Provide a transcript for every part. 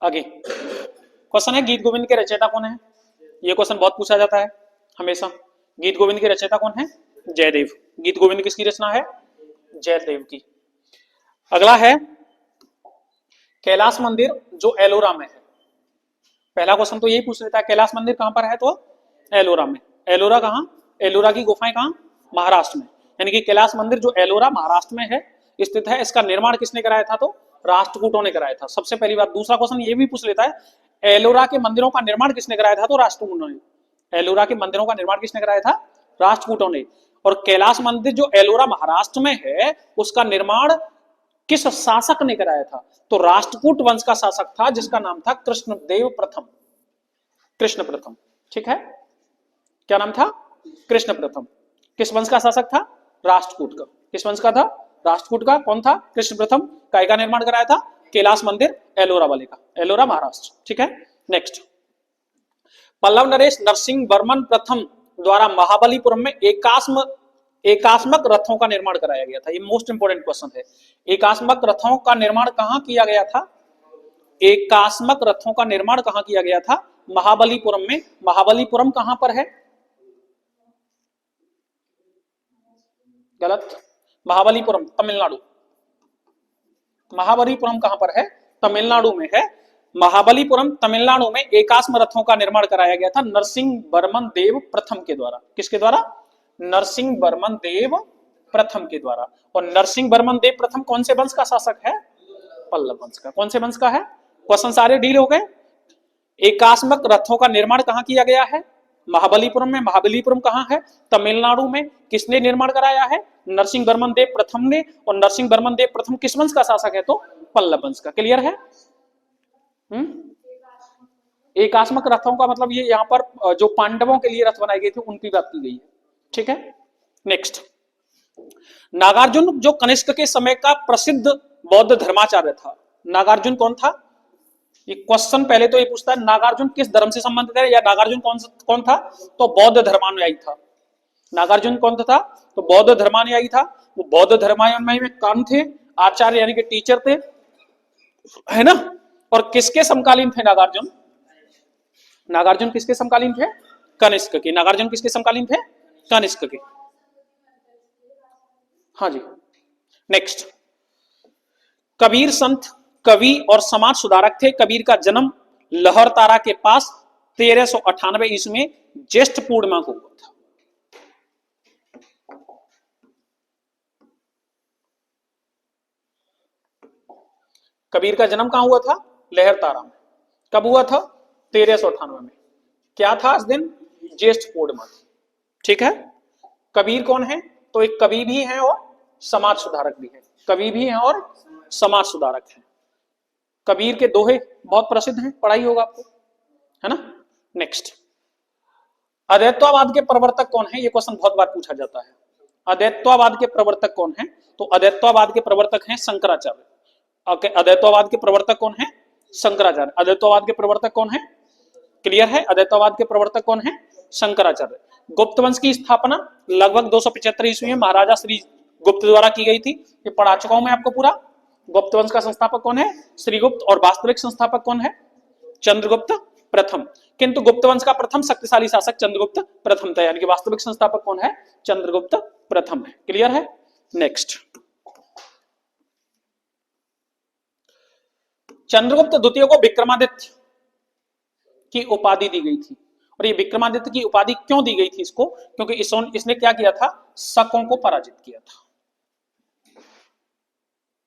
आगे क्वेश्चन है गीत गोविंद के रचयिता कौन है। ये क्वेश्चन बहुत पूछा जाता है हमेशा। गीत गोविंद के रचयिता कौन है? जयदेव। गीत गोविंद किसकी रचना है? जयदेव की। अगला है कैलाश मंदिर जो एलोरा में है। पहला क्वेश्चन तो यही पूछ लेता है कैलाश मंदिर कहां पर है, तो एलोरा में। एलोरा कहां? एलोरा की गुफाएं कहां? महाराष्ट्र में। यानी कि कैलाश मंदिर जो एलोरा महाराष्ट्र में है स्थित है, इसका निर्माण किसने कराया था? तो राष्ट्रकूटों ने कराया था, सबसे पहली बात। दूसरा क्वेश्चन ये भी पूछ लेता है एलोरा के मंदिरों का निर्माण किसने कराया था? तो राष्ट्रकूटों ने। एलोरा के मंदिरों का निर्माण किसने कराया था? राष्ट्रकूटों ने। और कैलाश मंदिर जो एलोरा महाराष्ट्र में है उसका निर्माण किस शासक ने कराया था? तो राष्ट्रकूट वंश का शासक था जिसका नाम था कृष्णदेव प्रथम। कृष्ण प्रथम, ठीक है। क्या नाम था? कृष्ण प्रथम। किस वंश का शासक था? राष्ट्रकूट का। किस वंश का था? राष्ट्रकूट का। कौन था? कृष्ण प्रथम। काय का निर्माण कराया था? कैलाश मंदिर एलोरा वाले का, एलोरा महाराष्ट्र, ठीक है। नेक्स्ट, पल्लव नरेश नरसिंह वर्मन प्रथम द्वारा महाबलीपुरम में एकास्मक रथों का निर्माण कराया गया था। ये मोस्ट इंपोर्टेंट क्वेश्चन है। एकास्मक रथों का निर्माण कहां किया गया था? एकास्मक रथों का निर्माण कहां किया गया था? महाबलीपुरम में। महाबलीपुरम कहां पर है? गलत। महाबलीपुरम तमिलनाडु। महाबलीपुरम कहां पर है? तमिलनाडु में है। महाबलीपुरम तमिलनाडु में एकास्म रथों का निर्माण कराया गया था नरसिंह वर्मन देव प्रथम के द्वारा। किसके द्वारा? नरसिंह वर्मन देव प्रथम के द्वारा। और नरसिंह वर्मन देव प्रथम कौन से वंश का शासक है? पल्लव वंश का। कौन से वंश का है? क्वेश्चन सारे डील हो गए। एकास्मक रथों का निर्माण कहां किया गया है? महाबलीपुरम में। महाबलीपुरम कहां है? तमिलनाडु में। किसने निर्माण कराया है? नरसिंह वर्मन देव प्रथम ने। और नरसिंह वर्मन देव प्रथम किस वंश का शासक है? तो पल्लव वंश का। क्लियर है? एकास्मक रथों का मतलब ये यहां पर जो पांडवों के लिए रथ बनाए गए थे उनकी बात की गई है, ठीक है। नेक्स्ट, नागार्जुन जो कनिष्क के समय का प्रसिद्ध बौद्ध धर्माचार्य था। नागार्जुन कौन था? ये क्वेश्चन पहले तो ये पूछता है नागार्जुन किस धर्म से संबंधित है, या नागार्जुन कौन था? तो बौद्ध धर्मानुयायी था। नागार्जुन कौन था? तो बौद्ध धर्मानुयायी था। वो बौद्ध धर्मानुयायी में कौन थे? आचार्य यानी कि टीचर थे, है ना। और किसके समकालीन थे नागार्जुन? नागार्जुन किसके समकालीन थे? कनिष्क के। नागार्जुन किसके समकालीन थे? कनिष्क के। हाँ जी। नेक्स्ट, कबीर संत, कवि और समाज सुधारक थे। कबीर का जन्म लहरतारा के पास 1398 ईस्वी में ज्येष्ठ पूर्णिमा को हुआ था। कबीर का जन्म कहां हुआ था? लहरतारा में। कब हुआ था? 1398 में। क्या था इस दिन? ज्येष्ठ पूर्णिमा थी, ठीक है। कबीर कौन है? तो एक कवि भी है और समाज सुधारक भी है। कवि भी है और समाज सुधारक है। कबीर के दोहे बहुत प्रसिद्ध हैं, पढ़ाई होगा आपको, है ना। नेक्स्ट, अद्वैतवाद के प्रवर्तक कौन है? ये क्वेश्चन बहुत बार पूछा जाता है। अद्वैतवाद के प्रवर्तक कौन है? तो अद्वैतवाद के प्रवर्तक हैं शंकराचार्य। अद्वैतवाद के प्रवर्तक कौन है? शंकराचार्य। अद्वैतवाद के प्रवर्तक कौन है? क्लियर है? अद्वैतवाद के प्रवर्तक कौन है? शंकराचार्य। गुप्त वंश की स्थापना लगभग 275 ईस्वी में महाराजा श्री गुप्त द्वारा की गई थी। ये पढ़ा चुका हूं मैं आपको पूरा। गुप्त वंश का संस्थापक कौन है? श्रीगुप्त। और वास्तविक संस्थापक कौन है? चंद्रगुप्त प्रथम। किंतु गुप्त वंश का प्रथम शक्तिशाली शासक चंद्रगुप्त प्रथम था, यानी कि वास्तविक संस्थापक कौन है? चंद्रगुप्त प्रथम है। क्लियर है? नेक्स्ट, चंद्रगुप्त द्वितीय को विक्रमादित्य की उपाधि दी गई थी। और ये विक्रमादित्य की उपाधि क्यों दी गई थी इसको? क्योंकि इसने क्या किया था? शकों को पराजित किया था,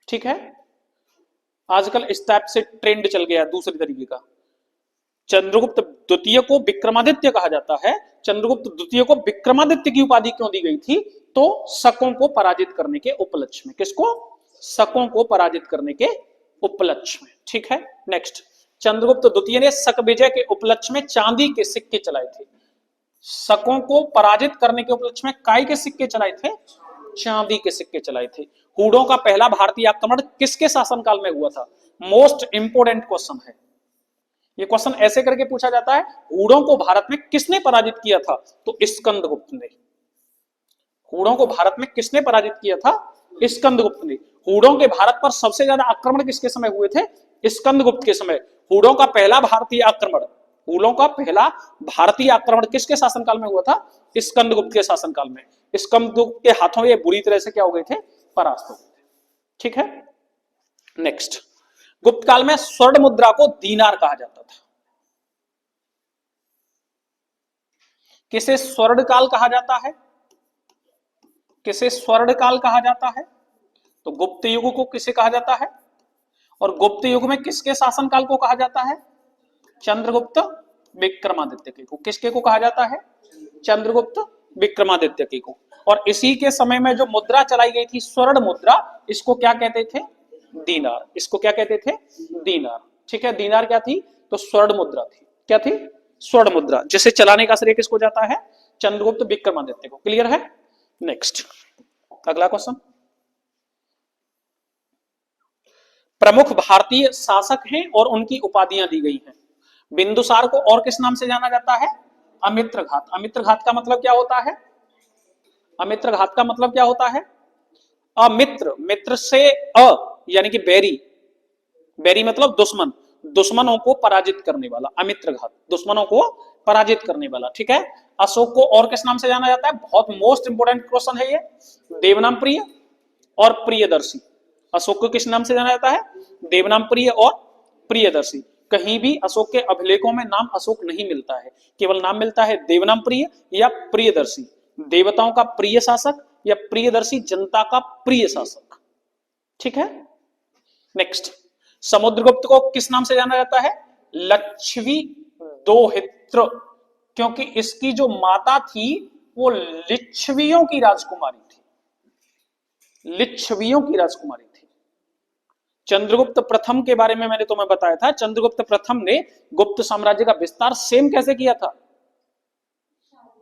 ठीक है। आजकल इस टाइप से ट्रेंड चल गया दूसरे तरीके का। चंद्रगुप्त द्वितीय को विक्रमादित्य कहा जाता है। चंद्रगुप्त द्वितीय को विक्रमादित्य की उपाधि क्यों दी गई थी? तो शकों को पराजित करने के उपलक्ष्य में। किसको? शकों को पराजित करने के उपलक्ष्य में, ठीक है। नेक्स्ट, चंद्रगुप्त द्वितीय ने शक विजय के उपलक्ष्य में चांदी के सिक्के चलाए थे। शकों को पराजित करने के उपलक्ष्य में काय के सिक्के चलाए थे? चांदी के सिक्के चलाए थे। हूणों का पहला भारतीय आक्रमण किसके शासनकाल में हुआ था? मोस्ट इंपोर्टेंट क्वेश्चन है ये। क्वेश्चन ऐसे करके पूछा जाता है, हूणों को भारत में किसने पराजित किया था? तो स्कंदगुप्त ने। हूणों को भारत में किसने पराजित किया था? स्कंदगुप्त ने। हूणों के भारत पर सबसे ज्यादा आक्रमण किसके समय हुए थे? स्कंदगुप्त के समय। हुडों का पहला भारतीय आक्रमण, हुलों का पहला भारतीय आक्रमण किसके शासनकाल में हुआ था? स्कंदगुप्त के शासनकाल में। स्कंदगुप्त के हाथों ये बुरी तरह से क्या हो गए थे? परास्त हो गए थे। ठीक है, नेक्स्ट, गुप्त काल में स्वर्ण मुद्रा को दीनार कहा जाता था। किसे स्वर्ण काल कहा जाता है? किसे स्वर्ण काल कहा जाता है? तो गुप्त युग को किसे कहा जाता है? और गुप्त युग में किसके शासनकाल को कहा जाता है? चंद्रगुप्त विक्रमादित्य के को। किसके को कहा जाता है? चंद्रगुप्त विक्रमादित्य के को। और इसी के समय में जो मुद्रा चलाई गई थी स्वर्ण मुद्रा, इसको क्या कहते थे? दीनार। इसको क्या कहते थे? दीनार। ठीक है, दीनार क्या थी? तो स्वर्ण मुद्रा थी। क्या थी? स्वर्ण मुद्रा, जिसे चलाने का श्रेय किसको जाता है? चंद्रगुप्त विक्रमादित्य को। क्लियर है? नेक्स्ट, अगला क्वेश्चन, प्रमुख भारतीय शासक हैं और उनकी उपाधियां दी गई हैं। बिंदुसार को और किस नाम से जाना जाता है? अमित्रघात। अमित्रघात का मतलब क्या होता है? अमित्रघात का मतलब क्या होता है? अमित्र, मित्र से अ यानी कि बैरी, बैरी मतलब दुश्मन, दुश्मनों को पराजित करने वाला, अमित्रघात, दुश्मनों को पराजित करने वाला। ठीक है, अशोक को और किस नाम से जाना जाता है? बहुत मोस्ट इंपोर्टेंट क्वेश्चन है ये। देवनाम प्रिय और प्रियदर्शी। अशोक को किस नाम से जाना जाता है? देवनाम प्रिय और प्रियदर्शी। कहीं भी अशोक के अभिलेखों में नाम अशोक नहीं मिलता है, केवल नाम मिलता है देवनाम प्रिय या प्रियदर्शी। देवताओं का प्रिय शासक या प्रियदर्शी जनता का प्रिय शासक। ठीक है, नेक्स्ट, समुद्रगुप्त को किस नाम से जाना जाता है? लक्ष्मी दोहित्र, क्योंकि इसकी जो माता थी वो लिच्छवियों की राजकुमारी थी, लिच्छवियों की राजकुमारी थी। चंद्रगुप्त प्रथम के बारे में मैंने तुम्हें बताया था। चंद्रगुप्त प्रथम ने गुप्त साम्राज्य का विस्तार सेम कैसे किया था?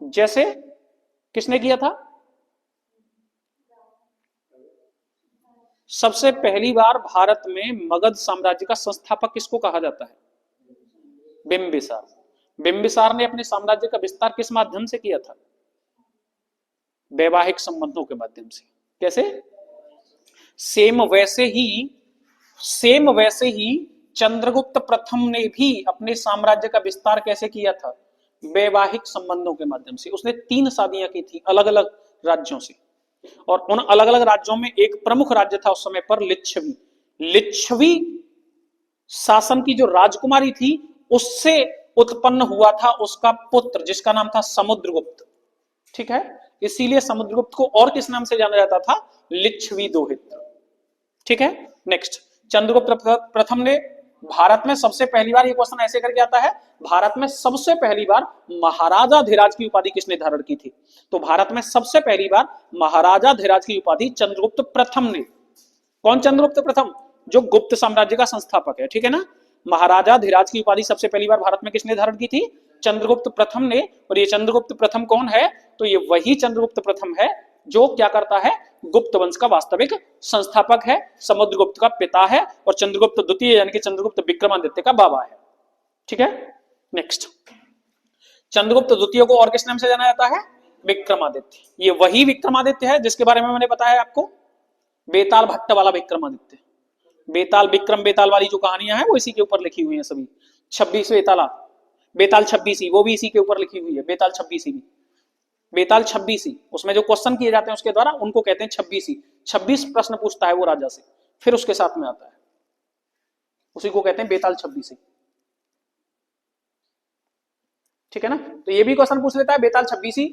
जैसे किसने किया था? सबसे पहली बार भारत में मगध साम्राज्य का संस्थापक किसको कहा जाता है? बिंबिसार। बिंबिसार ने अपने साम्राज्य का विस्तार किस माध्यम से किया था? वैवाहिक संबंधों के माध्यम से। कैसे? सेम वैसे ही चंद्रगुप्त प्रथम ने भी अपने साम्राज्य का विस्तार कैसे किया था? वैवाहिक संबंधों के माध्यम से। उसने 3 शादियां की थी अलग अलग राज्यों से, और उन अलग अलग राज्यों में एक प्रमुख राज्य था उस समय पर लिच्छवी। लिच्छवी शासन की जो राजकुमारी थी उससे उत्पन्न हुआ था उसका पुत्र, जिसका नाम था समुद्रगुप्त। ठीक है, इसीलिए समुद्रगुप्त को और किस नाम से जाना जाता था? लिच्छवी दोहित्र। ठीक है, नेक्स्ट, चंद्रगुप्त प्रथम ने भारत में सबसे पहली बार, ये क्वेश्चन ऐसे करके आता है, भारत में सबसे पहली बार महाराजाधिराज की उपाधि किसने धारण की थी? तो भारत में सबसे पहली बार महाराजाधिराज की उपाधि चंद्रगुप्त प्रथम ने। कौन चंद्रगुप्त प्रथम? जो गुप्त साम्राज्य का संस्थापक है। ठीक है ना, महाराजाधिराज की उपाधि सबसे पहली बार भारत में किसने धारण की थी? चंद्रगुप्त प्रथम ने। और ये चंद्रगुप्त प्रथम कौन है? तो ये वही चंद्रगुप्त प्रथम है जो क्या करता है? गुप्त वंश का वास्तविक संस्थापक है, समुद्रगुप्त का पिता है, और चंद्रगुप्त द्वितीय यानी कि चंद्रगुप्त विक्रमादित्य का बाबा है। ठीक है, नेक्स्ट, चंद्रगुप्त द्वितीय को और किस नाम से जाना जाता है? विक्रमादित्य। ये वही विक्रमादित्य है जिसके बारे में मैंने बताया आपको, बेताल भट्ट वाला विक्रमादित्य। बेताल विक्रम बेताल वाली जो कहानियां हैं वो इसी के ऊपर लिखी हुई हैं सभी। 26 बेताला, बेताल 26 वो भी इसी के ऊपर लिखी हुई है। बेताल 26 भी, बेताल 26, उसमें जो क्वेश्चन किए जाते हैं उसके द्वारा उनको कहते हैं 26। 26 प्रश्न पूछता है वो राजा से, फिर उसके साथ में आता है, उसी को कहते हैं बेताल 26। ठीक है ना, तो ये भी क्वेश्चन पूछ लेता है बेताल 26।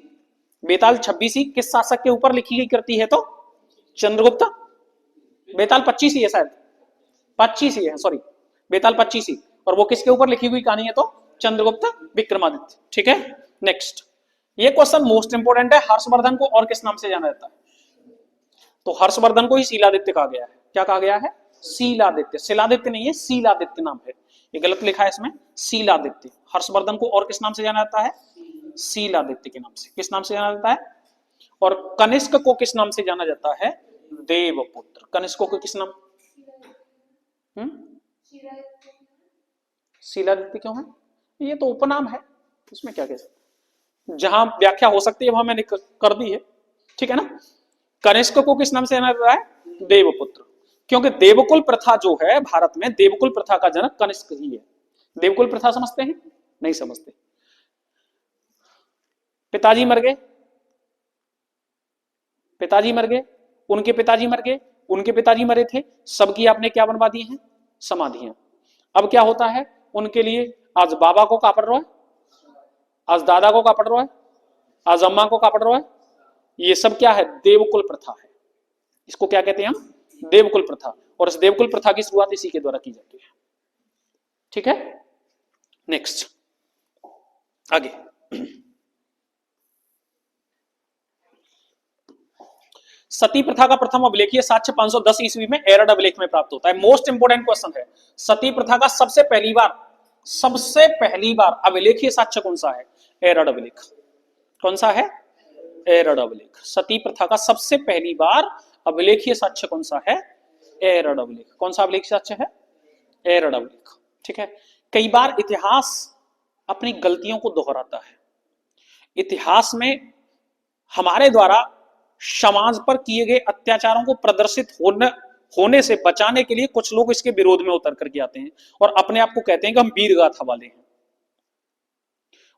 बेताल 26 किस शासक के ऊपर लिखी गई कृति है? तो चंद्रगुप्त। बेताल 25 ही है शायद, 25 ही है, सॉरी, बेताल 25 ही। और वो किसके ऊपर लिखी हुई कहानी है? तो चंद्रगुप्त विक्रमादित्य। ठीक है, नेक्स्ट, ये क्वेश्चन मोस्ट इंपोर्टेंट है। हर्षवर्धन को और किस नाम से जाना जाता है? तो हर्षवर्धन को ही शीलादित्य कहा गया है। क्या कहा गया है? शीलादित्य। शिलादित्य नहीं है, शीलादित्य नाम है, ये गलत लिखा है इसमें, शीलादित्य। हर्षवर्धन को और किस नाम से जाना जाता है? शीलादित्य के नाम से। किस नाम से जाना जाता है? और कनिष्क को किस नाम से जाना जाता है? देवपुत्र। कनिष्क को किस नाम? शीलादित्य क्यों है? ये तो उपनाम है, इसमें क्या कह सकते, जहां व्याख्या हो सकती है वहां मैंने कर दी है। ठीक है ना, कनिष्क को किस नाम से जाना जाता है? देवपुत्र, क्योंकि देवकुल प्रथा जो है भारत में, देवकुल प्रथा का जनक कनिष्क ही है। देवकुल प्रथा समझते हैं? नहीं समझते। पिताजी मर गए, पिताजी मर गए, उनके पिताजी मर गए, उनके पिताजी मरे थे, सबकी आपने क्या बनवा दी है? समाधियां। अब क्या होता है उनके लिए? आज बाबा को क्या पड़ रहा है, आज दादा को क्या पड़ रहा है, आज अम्मा को क्या पड़ रहा है? ये सब क्या है? देवकुल प्रथा है। इसको क्या कहते हैं हम? देवकुल प्रथा। और इस देवकुल प्रथा की शुरुआत इसी के द्वारा की जाती है। ठीक है, नेक्स्ट आगे। सती प्रथा का प्रथम अभिलेखीय साक्ष्य 510 ईस्वी में एरड अभिलेख में प्राप्त होता है। मोस्ट इंपोर्टेंट क्वेश्चन है, सती प्रथा का सबसे पहली बार अभिलेखीय साक्ष्य कौन सा है? एरड अभिलेख। कौन सा है? एरड अभिलेख। सती प्रथा का सबसे पहली बार अभिलेखीय साक्ष्य कौन सा है? एरड अभिलेख। कौन सा अभिलेखीय साक्ष्य है? एरड अभिलेख। ठीक है, कई बार इतिहास अपनी गलतियों को दोहराता है। इतिहास में हमारे द्वारा समाज पर किए गए अत्याचारों को प्रदर्शित होने से बचाने के लिए कुछ लोग इसके विरोध में उतर करके आते हैं और अपने आप को कहते हैं कि हम वीर गाथा वाले हैं।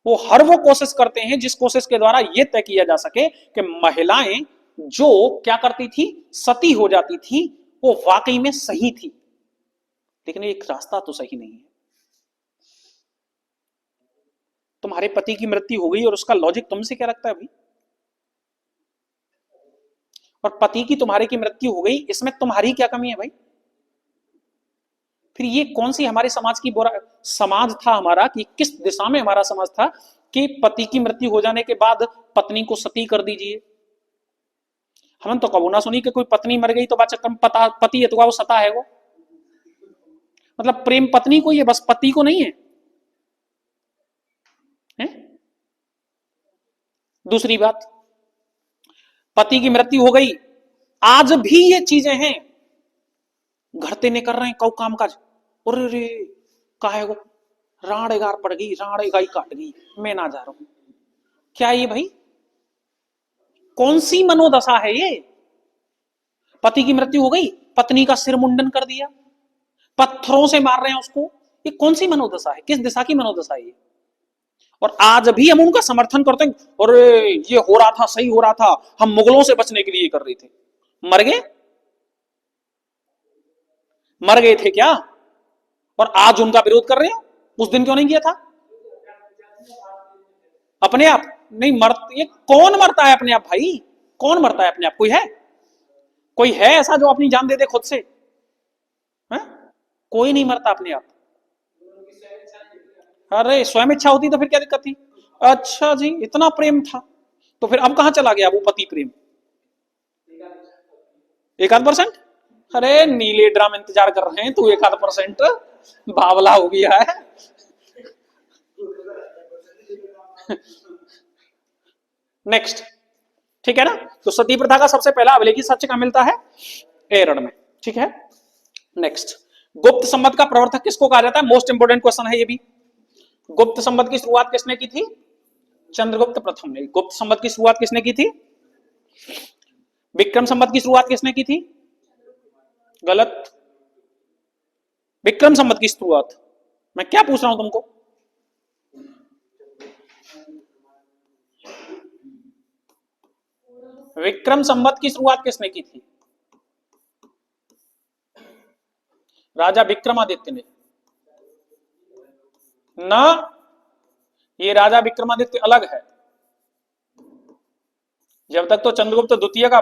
वो हर वो कोशिश करते हैं जिस कोशिश के द्वारा यह तय किया जा सके कि महिलाएं जो क्या करती थी, सती हो जाती थी, वो वाकई में सही थी। लेकिन एक रास्ता तो सही नहीं है। तुम्हारे पति की मृत्यु हो गई और उसका लॉजिक तुमसे क्या रखता है भाई? और पति की तुम्हारे की मृत्यु हो गई, इसमें तुम्हारी क्या कमी है भाई? फिर ये कौन सी हमारे समाज की समाज था हमारा, कि किस दिशा में हमारा समाज था कि पति की मृत्यु हो जाने के बाद पत्नी को सती कर दीजिए। हमने तो कबू ना सुनी कि कोई पत्नी मर गई तो पति है तो वो सता है। वो मतलब प्रेम पत्नी को ही है, बस पति को नहीं है, है? दूसरी बात, पति की मृत्यु हो गई, आज भी ये चीजें हैं, घरते नहीं कर रहे हैं कौ काम काज। अरे रे काहे को राण गार पड़ गई, राण गाई काट गई, मैं ना जा रहा हूं। क्या ये भाई कौन सी मनोदशा है ये? पति की मृत्यु हो गई, पत्नी का सिर मुंडन कर दिया, पत्थरों से मार रहे हैं उसको। ये कौन सी मनोदशा है? किस दिशा की मनोदशा है ये? और आज भी हम उनका समर्थन करते हैं, अरे ये हो रहा था, सही हो रहा था, हम मुगलों से बचने के लिए कर रहे थे। मर गए, मर गए थे क्या? और आज उनका विरोध कर रहे हो? उस दिन क्यों नहीं किया था? अपने आप नहीं ये कौन मरता है अपने आप भाई? कौन मरता है अपने आप? कोई है? कोई है ऐसा जो अपनी जान दे दे खुद से? है? कोई नहीं मरता अपने आप। अरे स्वयं इच्छा होती तो फिर क्या दिक्कत थी? अच्छा जी, इतना प्रेम था तो फिर अब कहां चला गया वो पति प्रेम? 1-8%? अरे नीले ड्राम इंतजार कर रहे हैं, तू 1-8% बावला हो गया है। नेक्स्ट, ठीक है ना? तो सती प्रथा का सबसे पहला अभिलेखी साक्ष्य कहां मिलता है? एरड़ में। ठीक है, नेक्स्ट, गुप्त संवत का प्रवर्तक किसको कहा जाता है? मोस्ट इंपोर्टेंट क्वेश्चन है ये भी। गुप्त संवत की शुरुआत किसने की थी? चंद्रगुप्त प्रथम ने। गुप्त संवत की शुरुआत किसने की थी? विक्रम संवत की शुरुआत किसने की थी? गलत। विक्रम संवत की शुरुआत, मैं क्या पूछ रहा हूं तुमको? विक्रम संवत की शुरुआत किसने की थी? राजा विक्रमादित्य ने ना। ये राजा विक्रमादित्य अलग है। जब तक तो चंद्रगुप्त द्वितीय का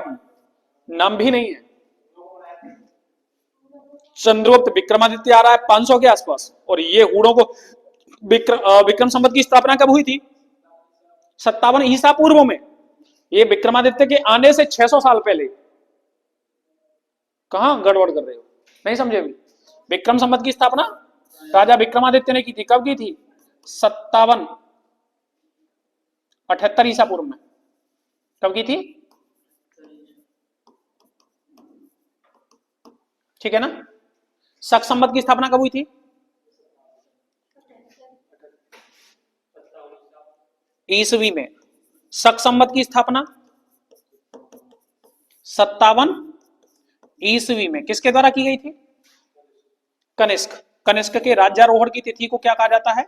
नाम भी नहीं है। चंद्रगुप्त विक्रमादित्य आ रहा है 500 के आसपास, और ये हूणों को विक्रम संवत की स्थापना कब हुई थी? 57 ईसा पूर्व में। ये विक्रमादित्य के आने से 600 साल पहले। कहां गड़बड़ कर रहे हो? नहीं समझे अभी? विक्रम संवत की स्थापना राजा विक्रमादित्य ने की थी। कब की थी? 78 ईसा पूर्व में। कब की थी? ठीक है ना? शक संवत की स्थापना कब हुई थी? ईसवी में। शक संवत की स्थापना 57 ईसवी में किसके द्वारा की गई थी? कनिष्क। कनिष्क के राज्यारोहण की तिथि को क्या कहा जाता है?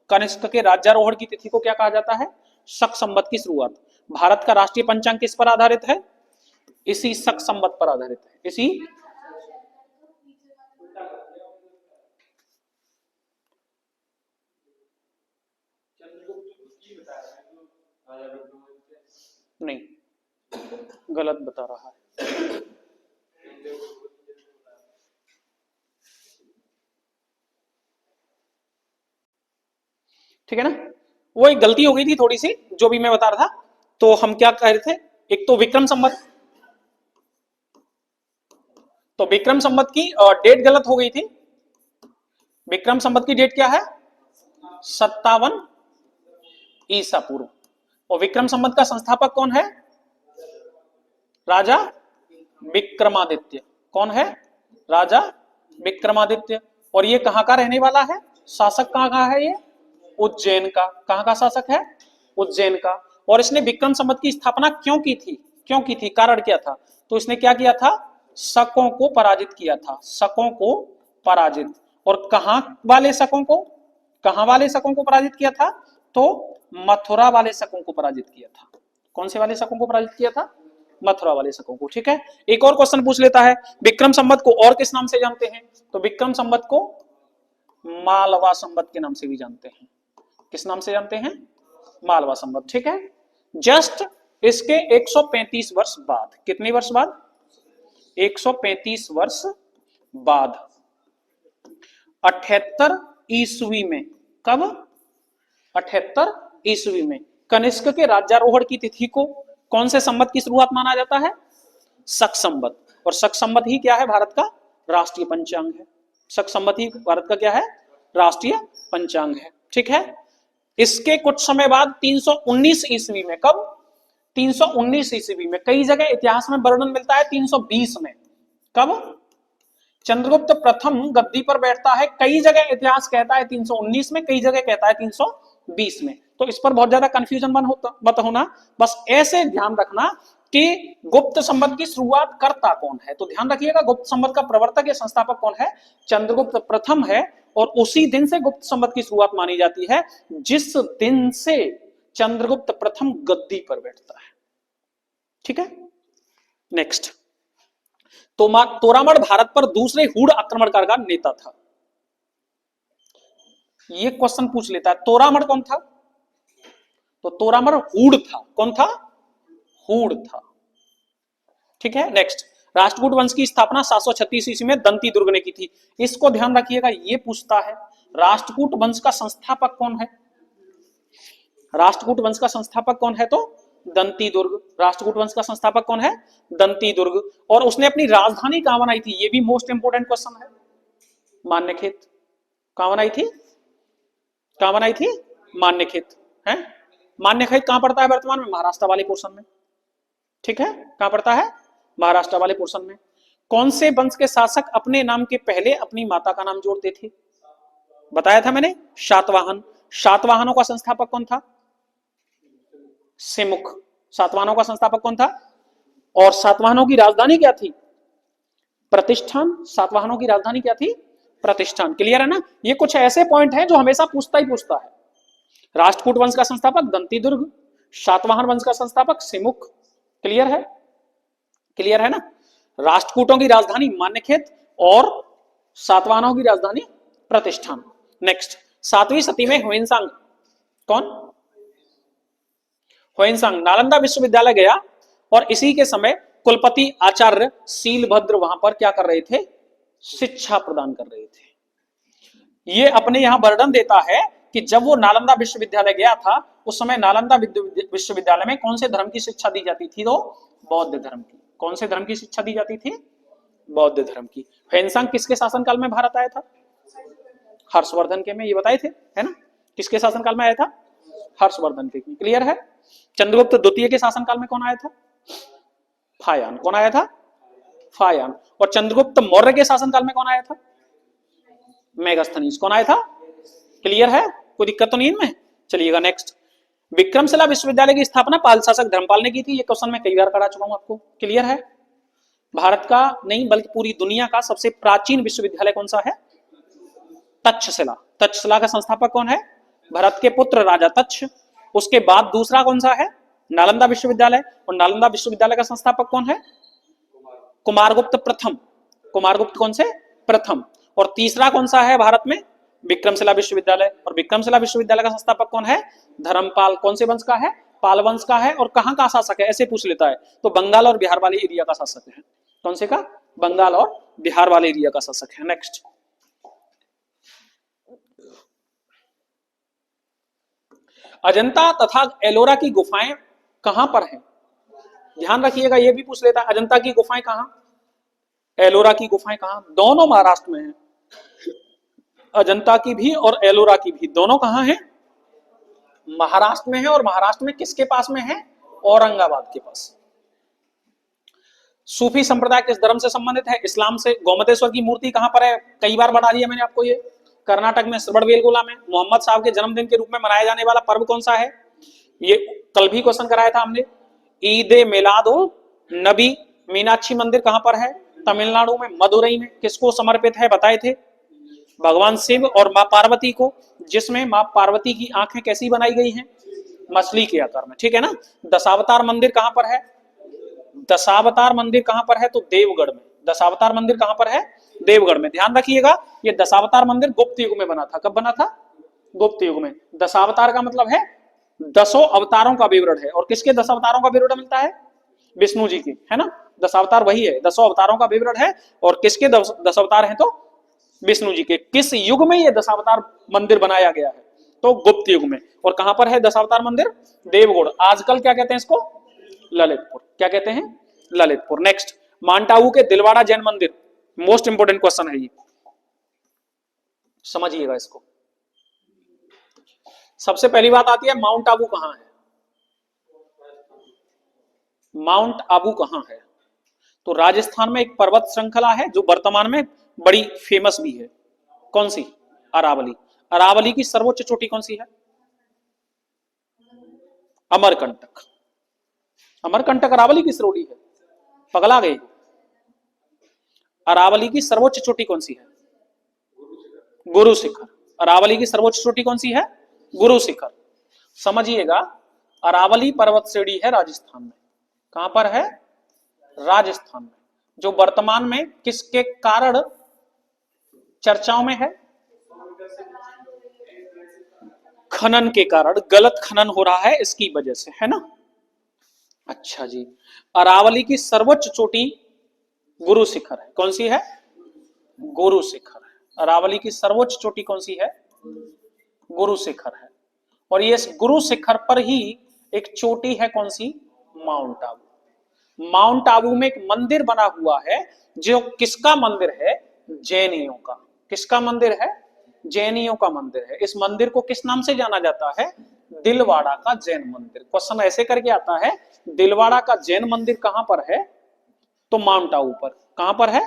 कनिष्क के राज्यारोहण की तिथि को क्या कहा जाता है? शक संवत की शुरुआत। भारत का राष्ट्रीय पंचांग किस पर आधारित है? इसी शक संवत पर आधारित है। इसी नहीं, गलत बता रहा है। ठीक है ना, वो एक गलती हो गई थी थोड़ी सी जो भी मैं बता रहा था। तो हम क्या कह रहे थे, एक तो विक्रम संवत, तो विक्रम संवत की डेट गलत हो गई थी। विक्रम संवत की डेट क्या है? 57 ईसा पूर्व। और विक्रम संवत का संस्थापक कौन है? राजा विक्रमादित्य। कौन है? राजा विक्रमादित्य। और ये कहां का रहने वाला है? शासक कहां का है ये? उज्जैन का। कहां का शासक है? उज्जैन का। और इसने विक्रम संवत की स्थापना क्यों की थी? क्यों की थी? कारण क्या था? तो इसने क्या किया था? शकों को पराजित किया था। शकों को पराजित। और कहां वाले शकों को? कहां वाले शकों को पराजित किया था? तो मथुरा वाले शकों को पराजित किया था। कौन से वाले शकों को पराजित किया था? मथुरा वाले शकों को। ठीक है, एक और क्वेश्चन पूछ लेता है, विक्रम संवत को और किस नाम से जानते हैं? तो विक्रम संवत को मालवा संवत के नाम से भी जानते हैं। किस नाम से जानते हैं? मालवा संवत। ठीक है, जस्ट इसके 135 वर्ष बाद, कितने वर्ष बाद? 135 वर्ष बाद 78 ईस्वी में, कब? 78 ईस्वी में कनिष्क के राज्यारोहण की तिथि को कौन से संवत की शुरुआत माना जाता है? शक संवत। और शक संवत ही क्या है? भारत का राष्ट्रीय पंचांग है। शक संवत ही भारत का क्या है? राष्ट्रीय पंचांग है। ठीक है, इसके कुछ समय बाद 319 ईस्वी में, कब? 319 ईस्वी में। कई जगह इतिहास में वर्णन मिलता है 320 में। कब? चंद्रगुप्त प्रथम गद्दी पर बैठता है, कई जगह इतिहास कहता है 319 में, कई जगह कहता है 320 में। तो इस पर बहुत ज्यादा कंफ्यूजन मत होना, बस ऐसे ध्यान रखना कि गुप्त संवत की शुरुआत करता कौन है। तो ध्यान रखिएगा, गुप्त संवत का प्रवर्तक या संस्थापक कौन है? चंद्रगुप्त प्रथम है। और उसी दिन से गुप्त संवत की शुरुआत मानी जाती है जिस दिन से चंद्रगुप्त प्रथम गद्दी पर बैठता है। ठीक है, नेक्स्ट, तोरामढ़ भारत पर दूसरे हूण आक्रमणकार का नेता था। ये क्वेश्चन पूछ लेता है, तोरामढ़ कौन था? तो तोरामढ़ हूण था। कौन था? हूण था। ठीक है, नेक्स्ट, राष्ट्रकूट वंश की स्थापना 736 ईस्वी में दंती दुर्ग ने की थी। इसको ध्यान रखिएगा, ये पूछता है राष्ट्रकूट वंश का संस्थापक कौन है? राष्ट्रकूट वंश का संस्थापक कौन है? तो दंती दुर्ग। राष्ट्रकूट वंश का संस्थापक कौन है? दंती दुर्ग। और उसने अपनी राजधानी कहां बनाई थी? ये भी मोस्ट इंपोर्टेंट क्वेश्चन है। मान्यखेत। कहां बनाई थी? कहां बनाई थी? मान्यखेत है। मान्यखेत कहां पड़ता है वर्तमान में? महाराष्ट्र वाले पोर्शन में। ठीक है, कहां पड़ता है? महाराष्ट्र वाले पोर्शन में। कौन से वंश के शासक अपने नाम के पहले अपनी माता का नाम जोड़ते थे? बताया था मैंने, शातवाहन। शातवाहनों का संस्थापक कौन था? सिमुख। सातवाहनों का संस्थापक कौन था? और सातवाहनों की राजधानी क्या थी? प्रतिष्ठान। सातवाहनों की राजधानी क्या थी? प्रतिष्ठान। क्लियर है ना? ये कुछ ऐसे पॉइंट हैं जो हमेशा पूछता ही पूछता है। राष्ट्रकूट वंश का संस्थापक दंती दुर्ग, सातवाहन वंश का संस्थापक सिमुख। क्लियर है? क्लियर है ना? राष्ट्रकूटों की राजधानी मान्यखेत और सातवाहनों की राजधानी प्रतिष्ठान। नेक्स्ट, 7वीं सदी में ह्वेनसांग। कौन? ह्वेनसांग नालंदा विश्वविद्यालय गया और इसी के समय कुलपति आचार्य शीलभद्र वहां पर क्या कर रहे थे? शिक्षा प्रदान कर रहे थे। ये अपने यहां वर्णन देता है कि जब वो नालंदा विश्वविद्यालय गया था उस समय नालंदा विश्वविद्यालय में कौन से धर्म की शिक्षा दी जाती थी? तो बौद्ध धर्म की। कौन से धर्म की शिक्षा दी जाती थी? बौद्ध धर्म की। ह्वेनसांग किसके शासनकाल में भारत आया था? हर्षवर्धन के में, ये बताए थे, है ना? किसके शासनकाल में आया था? हर्षवर्धन के। क्लियर है? चंद्रगुप्त द्वितीय के शासनकाल में कौन आया था? फायान। कौन आया था? फायान। और चंद्रगुप्त मौर्य के शासनकाल में कौन आया था? मेगास्थनीज। कौन आया था? क्लियर है? कोई दिक्कत तो नहीं इनमें? चलिएगा नेक्स्ट, विक्रमशिला विश्वविद्यालय की स्थापना पाल शासक धर्मपाल ने की थी। ये क्वेश्चन मैं कई बार करा चुका हूं आपको। क्लियर है? भारत का नहीं बल्कि पूरी दुनिया का सबसे प्राचीन विश्वविद्यालय कौन सा है? तक्षशिला। तक्षशिला का संस्थापक कौन है? भरत के पुत्र राजा तक्ष। उसके बाद दूसरा कौन सा है? नालंदा विश्वविद्यालय। और नालंदा विश्वविद्यालय का संस्थापक कौन है? कुमारगुप्त प्रथम। कुमारगुप्त कौन से? प्रथम। और तीसरा कौन सा है भारत में? विक्रमशिला विश्वविद्यालय। और विक्रमशिला विश्वविद्यालय का संस्थापक कौन है? धर्मपाल। कौन से वंश का है? पाल वंश का है। और कहां का शासक है ऐसे पूछ लेता है तो बंगाल और बिहार वाले एरिया का शासक है। कौन से का? बंगाल और बिहार वाले एरिया का शासक है। नेक्स्ट, अजंता तथा एलोरा की गुफाएं कहां पर हैं? ध्यान रखिएगा, ये भी पूछ लेता है अजंता की गुफाएं कहां, एलोरा की गुफाएं कहां? दोनों महाराष्ट्र में हैं। अजंता की भी और एलोरा की भी, दोनों कहां हैं? महाराष्ट्र में है। और महाराष्ट्र में किसके पास में है? औरंगाबाद के पास। सूफी संप्रदाय किस धर्म से संबंधित है? इस्लाम से। गोमतेश्वर की मूर्ति कहां पर है? कई बार बता दिया मैंने आपको, ये कर्नाटक में श्रवणबेलगोला में। मोहम्मद साहब के जन्मदिन के रूप में मनाया जाने वाला पर्व कौन सा है? ये कल भी क्वेश्चन कराया था हमने। ईद ए मिलादुन नबी। मीनाक्षी मंदिर कहां पर है? तमिलनाडु में, मदुरई में। किसको समर्पित है बताए थे? भगवान शिव और मां पार्वती को, जिसमें मां पार्वती की आंखें कैसी बनाई गई हैं? मछली के आकार में, ठीक है ना। दशावतार मंदिर कहां पर है? दशावतार मंदिर कहां पर है? तो देवगढ़ में। दशावतार मंदिर कहां पर है? देवगढ़ में। ध्यान रखिएगा, ये दशावतार मंदिर गुप्त युग में बना था। कब बना था? गुप्त युग में। दशावतार का मतलब है 10 अवतारों का विवरण है। और किसके 10 अवतारों का विवरण मिलता है? विष्णु जी की, है ना। दशावतार वही है, 10 अवतारों का विवरण है। और किसके 10 अवतार हैं? तो विष्णु जी के। किस युग में ये दशावतार मंदिर बनाया गया है? तो गुप्त युग में। और कहां पर है दशावतार मंदिर? देवगढ़। आजकल क्या कहते हैं इसको? ललितपुर। क्या कहते हैं? ललितपुर। नेक्स्ट, माउंट आबू के दिलवाड़ा जैन मंदिर। मोस्ट इंपोर्टेंट क्वेश्चन है ये, समझिएगा इसको। सबसे पहली बात आती है माउंट आबू कहां है? माउंट आबू कहां है? तो राजस्थान में एक पर्वत श्रृंखला है जो वर्तमान में बड़ी फेमस भी है। कौन सी? अरावली। अरावली की सर्वोच्च चोटी कौन सी है? अमरकंटक। अमरकंटक अरावली की श्रोणी है, पगला गए। अरावली की सर्वोच्च चोटी कौन सी है? गुरु शिखर। अरावली की सर्वोच्च चोटी कौन सी है? गुरु शिखर। समझिएगा, अरावली पर्वत श्रेणी है राजस्थान में। कहां पर है? राजस्थान में। जो वर्तमान में किसके कारण चर्चाओं में है? खनन के कारण, गलत खनन हो रहा है इसकी वजह से, है ना। अच्छा जी, अरावली की सर्वोच्च चोटी गुरु शिखर है। कौन सी है? गुरु शिखर है। अरावली की सर्वोच्च चोटी कौन सी है? गुरु शिखर है। और ये गुरु शिखर पर ही एक चोटी है, कौन सी? माउंट आबू। माउंट आबू में एक मंदिर बना हुआ है जो किसका मंदिर है? जैनियों का। किसका मंदिर है? जैनियों का मंदिर है। इस मंदिर को किस नाम से जाना जाता है? दिलवाड़ा का जैन मंदिर। क्वेश्चन ऐसे करके आता है, दिलवाड़ा का जैन मंदिर कहां पर है? तो माउंट आबू पर। कहां पर है?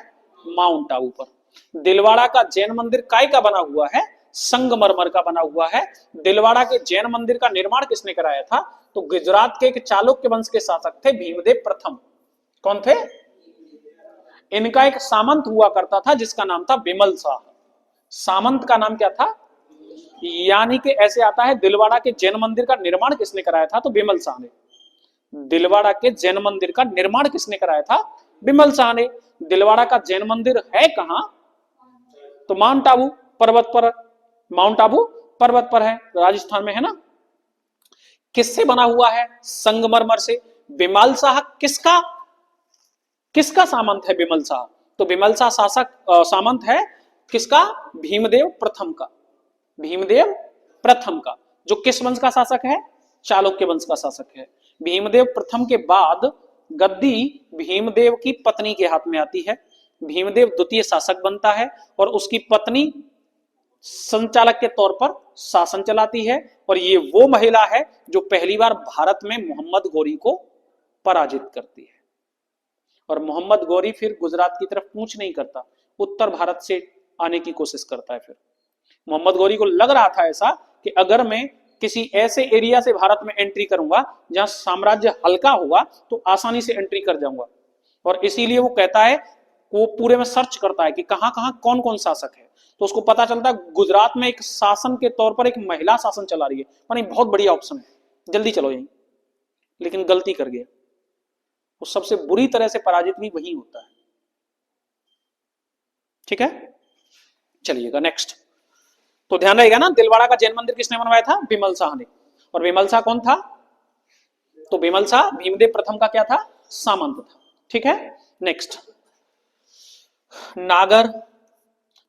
माउंट आबू पर। दिलवाड़ा का जैन मंदिर काय का बना हुआ है? संगमरमर का बना हुआ है। दिलवाड़ा के जैन मंदिर का निर्माण किसने कराया था? तो गुजरात के एक चालुक्य वंश के शासक थे भीमदेव प्रथम। कौन थे? इनका एक सामंत हुआ करता था जिसका नाम था बिमल शाह। सामंत का नाम क्या था? यानी कि ऐसे आता है, दिलवाड़ा के जैन मंदिर का निर्माण किसने कराया था? तो बिमल शाह ने। दिलवाड़ा के जैन मंदिर का निर्माण किसने कराया था? बिमल शाह ने। दिलवाड़ा का जैन मंदिर है कहां? तो माउंट आबू पर्वत पर। माउंट आबू पर्वत पर है, राजस्थान में, है ना। किससे बना हुआ है? संगमरमर से। बिमल शाह किसका किसका सामंत है? बिमल शाह। तो बिमल शाह सामंत है किसका? भीमदेव प्रथम का। भीमदेव प्रथम का, जो किस वंश का शासक है? चालुक्य वंश का शासक है। भीमदेव प्रथम के बाद गद्दी भीमदेव की पत्नी के हाथ में आती है। भीमदेव द्वितीय शासक बनता है और उसकी पत्नी संचालक के तौर पर शासन चलाती है। और ये वो महिला है जो पहली बार भारत में मोहम्मद गौरी को पराजित करती है। और मोहम्मद गौरी फिर गुजरात की तरफ कूच नहीं करता, उत्तर भारत से आने की कोशिश करता है। फिर मोहम्मद गौरी को लग रहा था ऐसा कि अगर मैं किसी ऐसे एरिया से भारत में एंट्री करूंगा जहां साम्राज्य हल्का होगा तो आसानी से एंट्री कर जाऊंगा। और इसीलिए वो कहता है, वो पूरे में सर्च करता है कि कहां कहां कौन कौन शासक है, तो उसको पता चलता है गुजरात में एक शासन के तौर पर एक महिला शासन चला रही है, मानी बहुत बढ़िया ऑप्शन है, जल्दी चलो यहीं। लेकिन गलती कर गया, वो सबसे बुरी तरह से पराजित भी वही होता है। ठीक है, चलिएगा नेक्स्ट। तो ध्यान रहेगा ना, दिलवाड़ा का जैन मंदिर किसने बनवाया था? विमल शाह ने। और विमल शाह कौन था? तो विमल शाह भीमदेव प्रथम का क्या था? सामंत था। ठीक है, नेक्स्ट। नागर,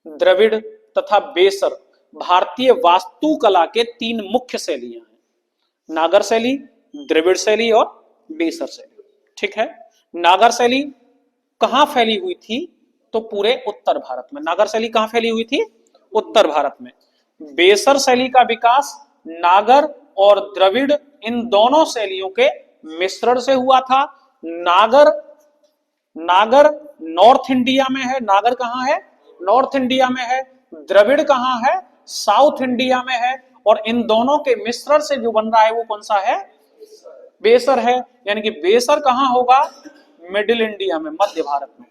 द्रविड़ तथा बेसर भारतीय वास्तुकला के तीन मुख्य शैलियां हैं, नागर शैली, द्रविड़ शैली और बेसर शैली। ठीक है, नागर शैली कहां फैली हुई थी? तो पूरे उत्तर भारत में। नागर शैली कहां फैली हुई थी? उत्तर भारत में। बेसर शैली का विकास नागर और द्रविड़ इन दोनों शैलियों के मिश्रण से हुआ था। नागर नागर नॉर्थ इंडिया में है, नागर कहां है? नॉर्थ इंडिया में है। द्रविड़ कहां है? साउथ इंडिया में है। और इन दोनों के मिश्रण से जो बन रहा है वो कौन सा है? बेसर है। यानी कि बेसर कहां होगा? मिडिल इंडिया में, मध्य भारत में।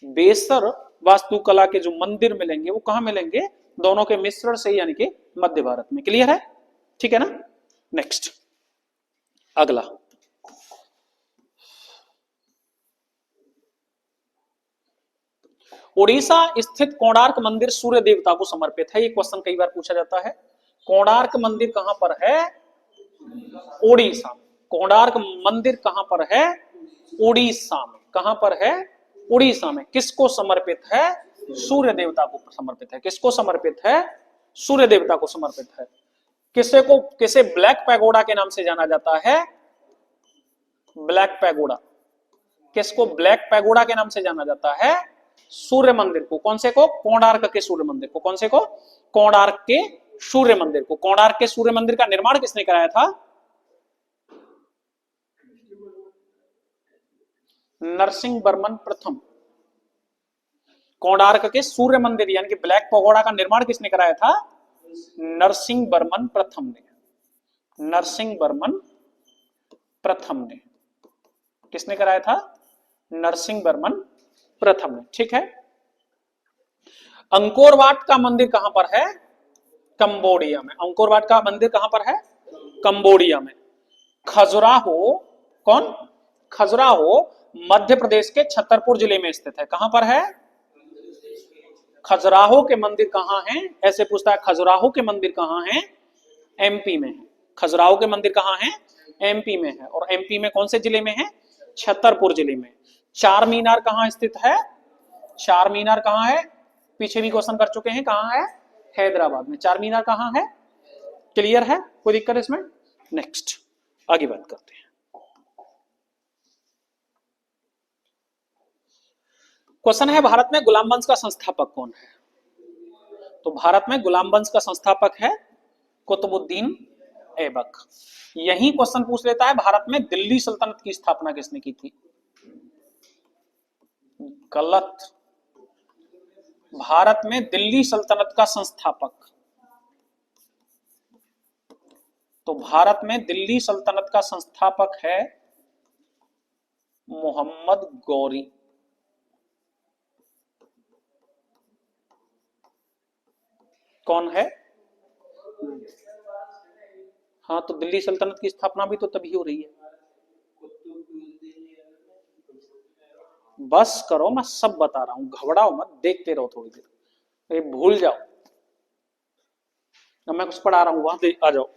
बेसर वास्तुकला के जो मंदिर मिलेंगे वो कहां मिलेंगे? दोनों के मिश्रण से, यानी कि मध्य भारत में। क्लियर है? ठीक है ना, नेक्स्ट अगला। उड़ीसा स्थित कोणार्क मंदिर सूर्य देवता को समर्पित है। ये क्वेश्चन कई बार पूछा जाता है। कोणार्क मंदिर कहां पर है? उड़ीसा। कोणार्क मंदिर कहां पर है? उड़ीसा में। कहां पर है? उड़ीसा में। किसको समर्पित है? सूर्य देवता को समर्पित है। किसको समर्पित है? सूर्य देवता को समर्पित है। किसे ब्लैक पैगोडा के नाम से जाना जाता है? Black pagoda. किसको ब्लैक पैगोडा के नाम से जाना जाता है? सूर्य मंदिर को। कौन से को? कोणार्क के सूर्य मंदिर को। कौन से को? कोणार्क के सूर्य मंदिर को। कोणार्क के सूर्य मंदिर का निर्माण किसने कराया था? नरसिंह वर्मन प्रथम। कोणार्क के सूर्य मंदिर यानी कि ब्लैक पगोड़ा का निर्माण किसने कराया था? नरसिंह वर्मन प्रथम ने। नरसिंह वर्मन प्रथम ने। किसने कराया था? नरसिंह वर्मन प्रथम ने। ठीक है, अंकोर वाट का मंदिर कहां पर है? कंबोडिया में। अंकोर वाट का मंदिर कहां पर है? कंबोडिया में। खजुराहो, कौन? खजुराहो मध्य प्रदेश के छतरपुर जिले में स्थित है। कहां पर है? खजुराहो के मंदिर कहां हैं? ऐसे पूछता है, खजुराहो के मंदिर कहां हैं? एमपी में है। खजुराहो के मंदिर कहां हैं? एमपी में है। और एमपी में कौन से जिले में है? छतरपुर जिले में। चार मीनार कहां स्थित है? चार मीनार कहां है? पीछे भी क्वेश्चन कर चुके हैं, कहां है? हैदराबाद में। चार मीनार कहां है? क्लियर है? कोई दिक्कत इसमें? नेक्स्ट आगे बात करते हैं। क्वेश्चन है, भारत में गुलाम वंश का संस्थापक कौन है? तो भारत में गुलाम वंश का संस्थापक है कुतुबुद्दीन ऐबक। यही क्वेश्चन पूछ लेता है, भारत में दिल्ली सल्तनत की स्थापना किसने की थी? गलत। भारत में दिल्ली सल्तनत का संस्थापक, तो भारत में दिल्ली सल्तनत का संस्थापक है मोहम्मद गौरी। कौन है? हाँ, तो दिल्ली सल्तनत की स्थापना भी तो तभी हो रही है। बस करो, मैं सब बता रहा हूं, घबराओ मत, देखते रहो थोड़ी देर, ये भूल जाओ। अब मैं कुछ पढ़ा रहा हूं, वहां आ जाओ।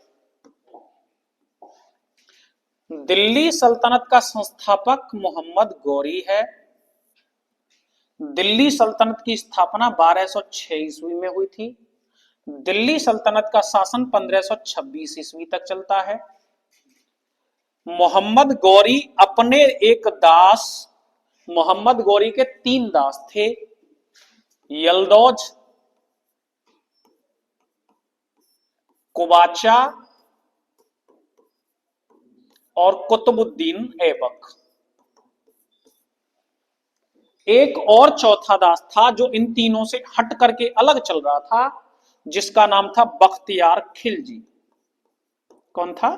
दिल्ली सल्तनत का संस्थापक मोहम्मद गौरी है। दिल्ली सल्तनत की स्थापना 1206 ईस्वी में हुई थी। दिल्ली सल्तनत का शासन 1526 ईस्वी तक चलता है। मोहम्मद गौरी अपने एक दास, मोहम्मद गौरी के 3 दास थे, यलदौज, कुबाचा और कुतुबुद्दीन ऐबक। एक और चौथा दास था जो इन तीनों से हट करके अलग चल रहा था, जिसका नाम था बख्तियार खिलजी। कौन था?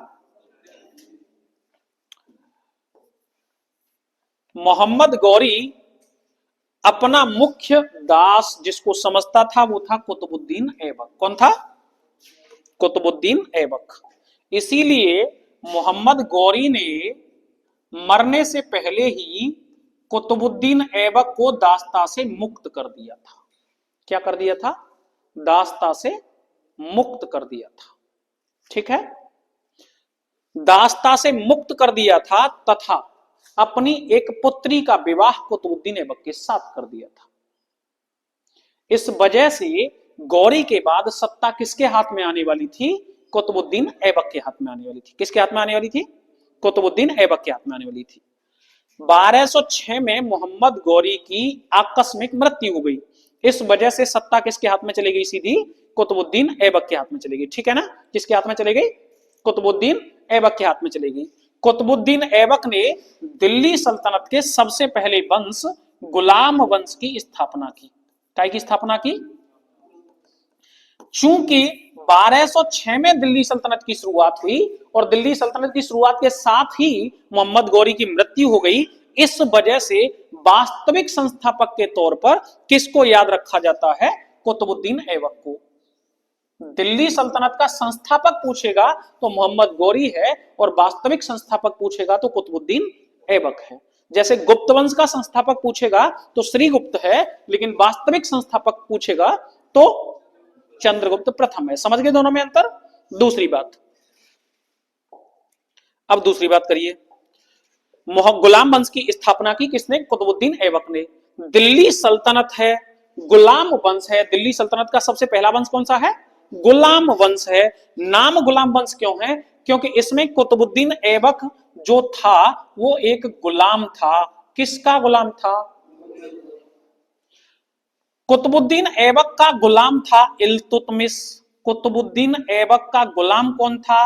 मोहम्मद गौरी अपना मुख्य दास जिसको समझता था वो था कुतुबुद्दीन ऐबक। कौन था? कुतुबुद्दीन ऐबक। इसीलिए मोहम्मद गौरी ने मरने से पहले ही कुतुबुद्दीन ऐबक को दास्ता से मुक्त कर दिया था। क्या कर दिया था? दास्ता से मुक्त कर दिया था। ठीक है, दास्ता से मुक्त कर दिया था तथा अपनी एक पुत्री का विवाह कुतुबुद्दीन ऐबक के साथ कर दिया था। इस वजह से गौरी के बाद सत्ता किसके हाथ में आने वाली थी? कुतुबुद्दीन ऐबक के हाथ में आने वाली थी। किसके हाथ में आने वाली थी? कुतुबुद्दीन ऐबक के हाथ में आने वाली थी। 1206 में मोहम्मद गौरी की आकस्मिक मृत्यु हो गई। इस वजह से सत्ता किसके हाथ में चली गई? सीधी कुतुबुद्दीन ऐबक के हाथ में चली गई। ठीक है ना? किसके हाथ में चली गई? कुतुबुद्दीन ऐबक के हाथ में चली गई। कुतुबुद्दीन ऐबक ने दिल्ली सल्तनत के सबसे पहले वंश गुलाम वंश की स्थापना की। काय की स्थापना की? चूंकि 1206 में दिल्ली सल्तनत की शुरुआत हुई और दिल्ली सल्तनत की शुरुआत के साथ ही मोहम्मद गौरी की मृत्यु हो गई, इस वजह से वास्तविक संस्थापक के तौर पर किसको याद रखा जाता है? कुतुबुद्दीन ऐबक को। दिल्ली सल्तनत का संस्थापक पूछेगा तो मोहम्मद गौरी है और वास्तविक संस्थापक पूछेगा तो कुतुबुद्दीन ऐबक है। जैसे गुप्त वंश का संस्थापक पूछेगा तो श्रीगुप्त है, लेकिन वास्तविक संस्थापक पूछेगा तो चंद्रगुप्त प्रथम है। समझ गए दोनों में अंतर? दूसरी बात, अब दूसरी बात करिए। गुलाम वंश की स्थापना की किसने? कुतुबुद्दीन ऐबक ने। दिल्ली सल्तनत है, गुलाम वंश है। दिल्ली सल्तनत का सबसे पहला वंश कौन सा है? गुलाम वंश है। नाम गुलाम वंश क्यों है? क्योंकि इसमें कुतुबुद्दीन ऐबक जो था वो एक गुलाम था। किसका गुलाम था? कुतुबुद्दीन ऐबक का गुलाम था इल्तुतमिश। कुतुबुद्दीन ऐबक का गुलाम कौन था?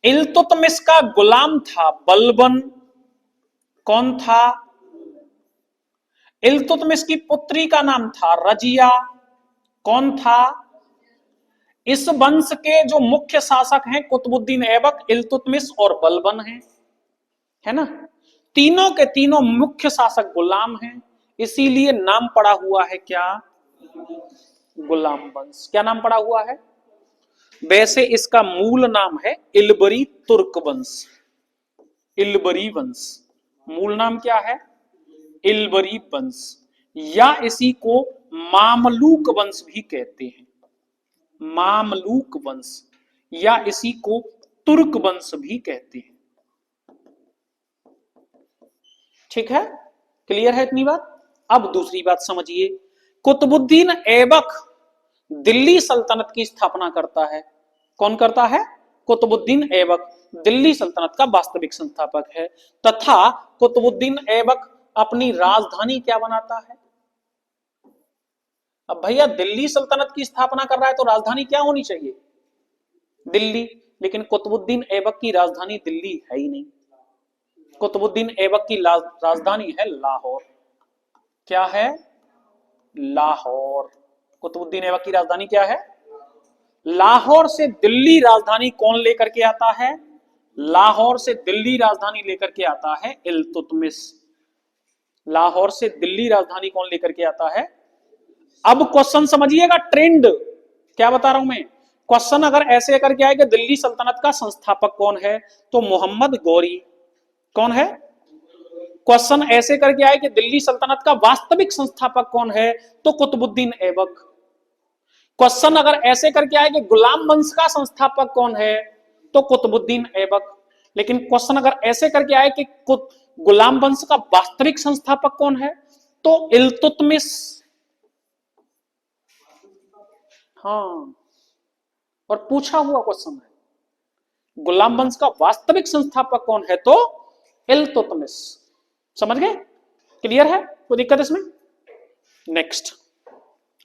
इल्तुतमिश का गुलाम था बलबन। कौन था? इल्तुतमिश की पुत्री का नाम था रजिया। कौन था? इस वंश के जो मुख्य शासक हैं कुतुबुद्दीन ऐबक, इल्तुतमिश और बलबन हैं, है ना? तीनों के तीनों मुख्य शासक गुलाम हैं, इसीलिए नाम पड़ा हुआ है क्या? गुलाम वंश। क्या नाम पड़ा हुआ है? वैसे इसका मूल नाम है इलबरी तुर्क वंश। इलबरी वंश मूल नाम क्या है? इलबरी वंश, या इसी को मामलूक वंश भी कहते हैं। मामलूक वंश या इसी को तुर्क वंश भी कहते हैं। ठीक है, क्लियर है इतनी बात? अब दूसरी बात समझिए। कुतुबुद्दीन ऐबक दिल्ली सल्तनत की स्थापना करता है। कौन करता है? कुतुबुद्दीन ऐबक दिल्ली सल्तनत का वास्तविक संस्थापक है। तथा कुतुबुद्दीन ऐबक अपनी राजधानी क्या बनाता है? अब भैया दिल्ली सल्तनत की स्थापना कर रहा है तो राजधानी क्या होनी चाहिए? दिल्ली। लेकिन कुतुबुद्दीन ऐबक की राजधानी दिल्ली है ही नहीं। कुतुबुद्दीन ऐबक की राजधानी है लाहौर। क्या है? लाहौर। कुतुबुद्दीन ऐबक की राजधानी क्या है? लाहौर से दिल्ली राजधानी कौन लेकर के आता है? लाहौर से दिल्ली राजधानी लेकर के आता है इल्तुतमिश। लाहौर से दिल्ली राजधानी कौन लेकर के आता है? अब क्वेश्चन समझिएगा, ट्रेंड क्या बता रहा हूं मैं। क्वेश्चन अगर ऐसे करके आए कि दिल्ली सल्तनत का संस्थापक कौन है, तो मोहम्मद गौरी। कौन है? क्वेश्चन ऐसे करके आए कि दिल्ली सल्तनत का वास्तविक संस्थापक कौन है, तो कुतुबुद्दीन ऐबक। क्वेश्चन अगर ऐसे करके आए कि गुलाम वंश का संस्थापक कौन है, तो कुतुबुद्दीन ऐबक। लेकिन क्वेश्चन अगर ऐसे करके आए कि गुलाम वंश का वास्तविक संस्थापक कौन है, तो इल्तुतमिश। हाँ, और पूछा हुआ क्वेश्चन है, गुलाम वंश का वास्तविक संस्थापक कौन है, तो इल्तुतमिश। समझ गए? क्लियर है? कोई दिक्कत इसमें? नेक्स्ट,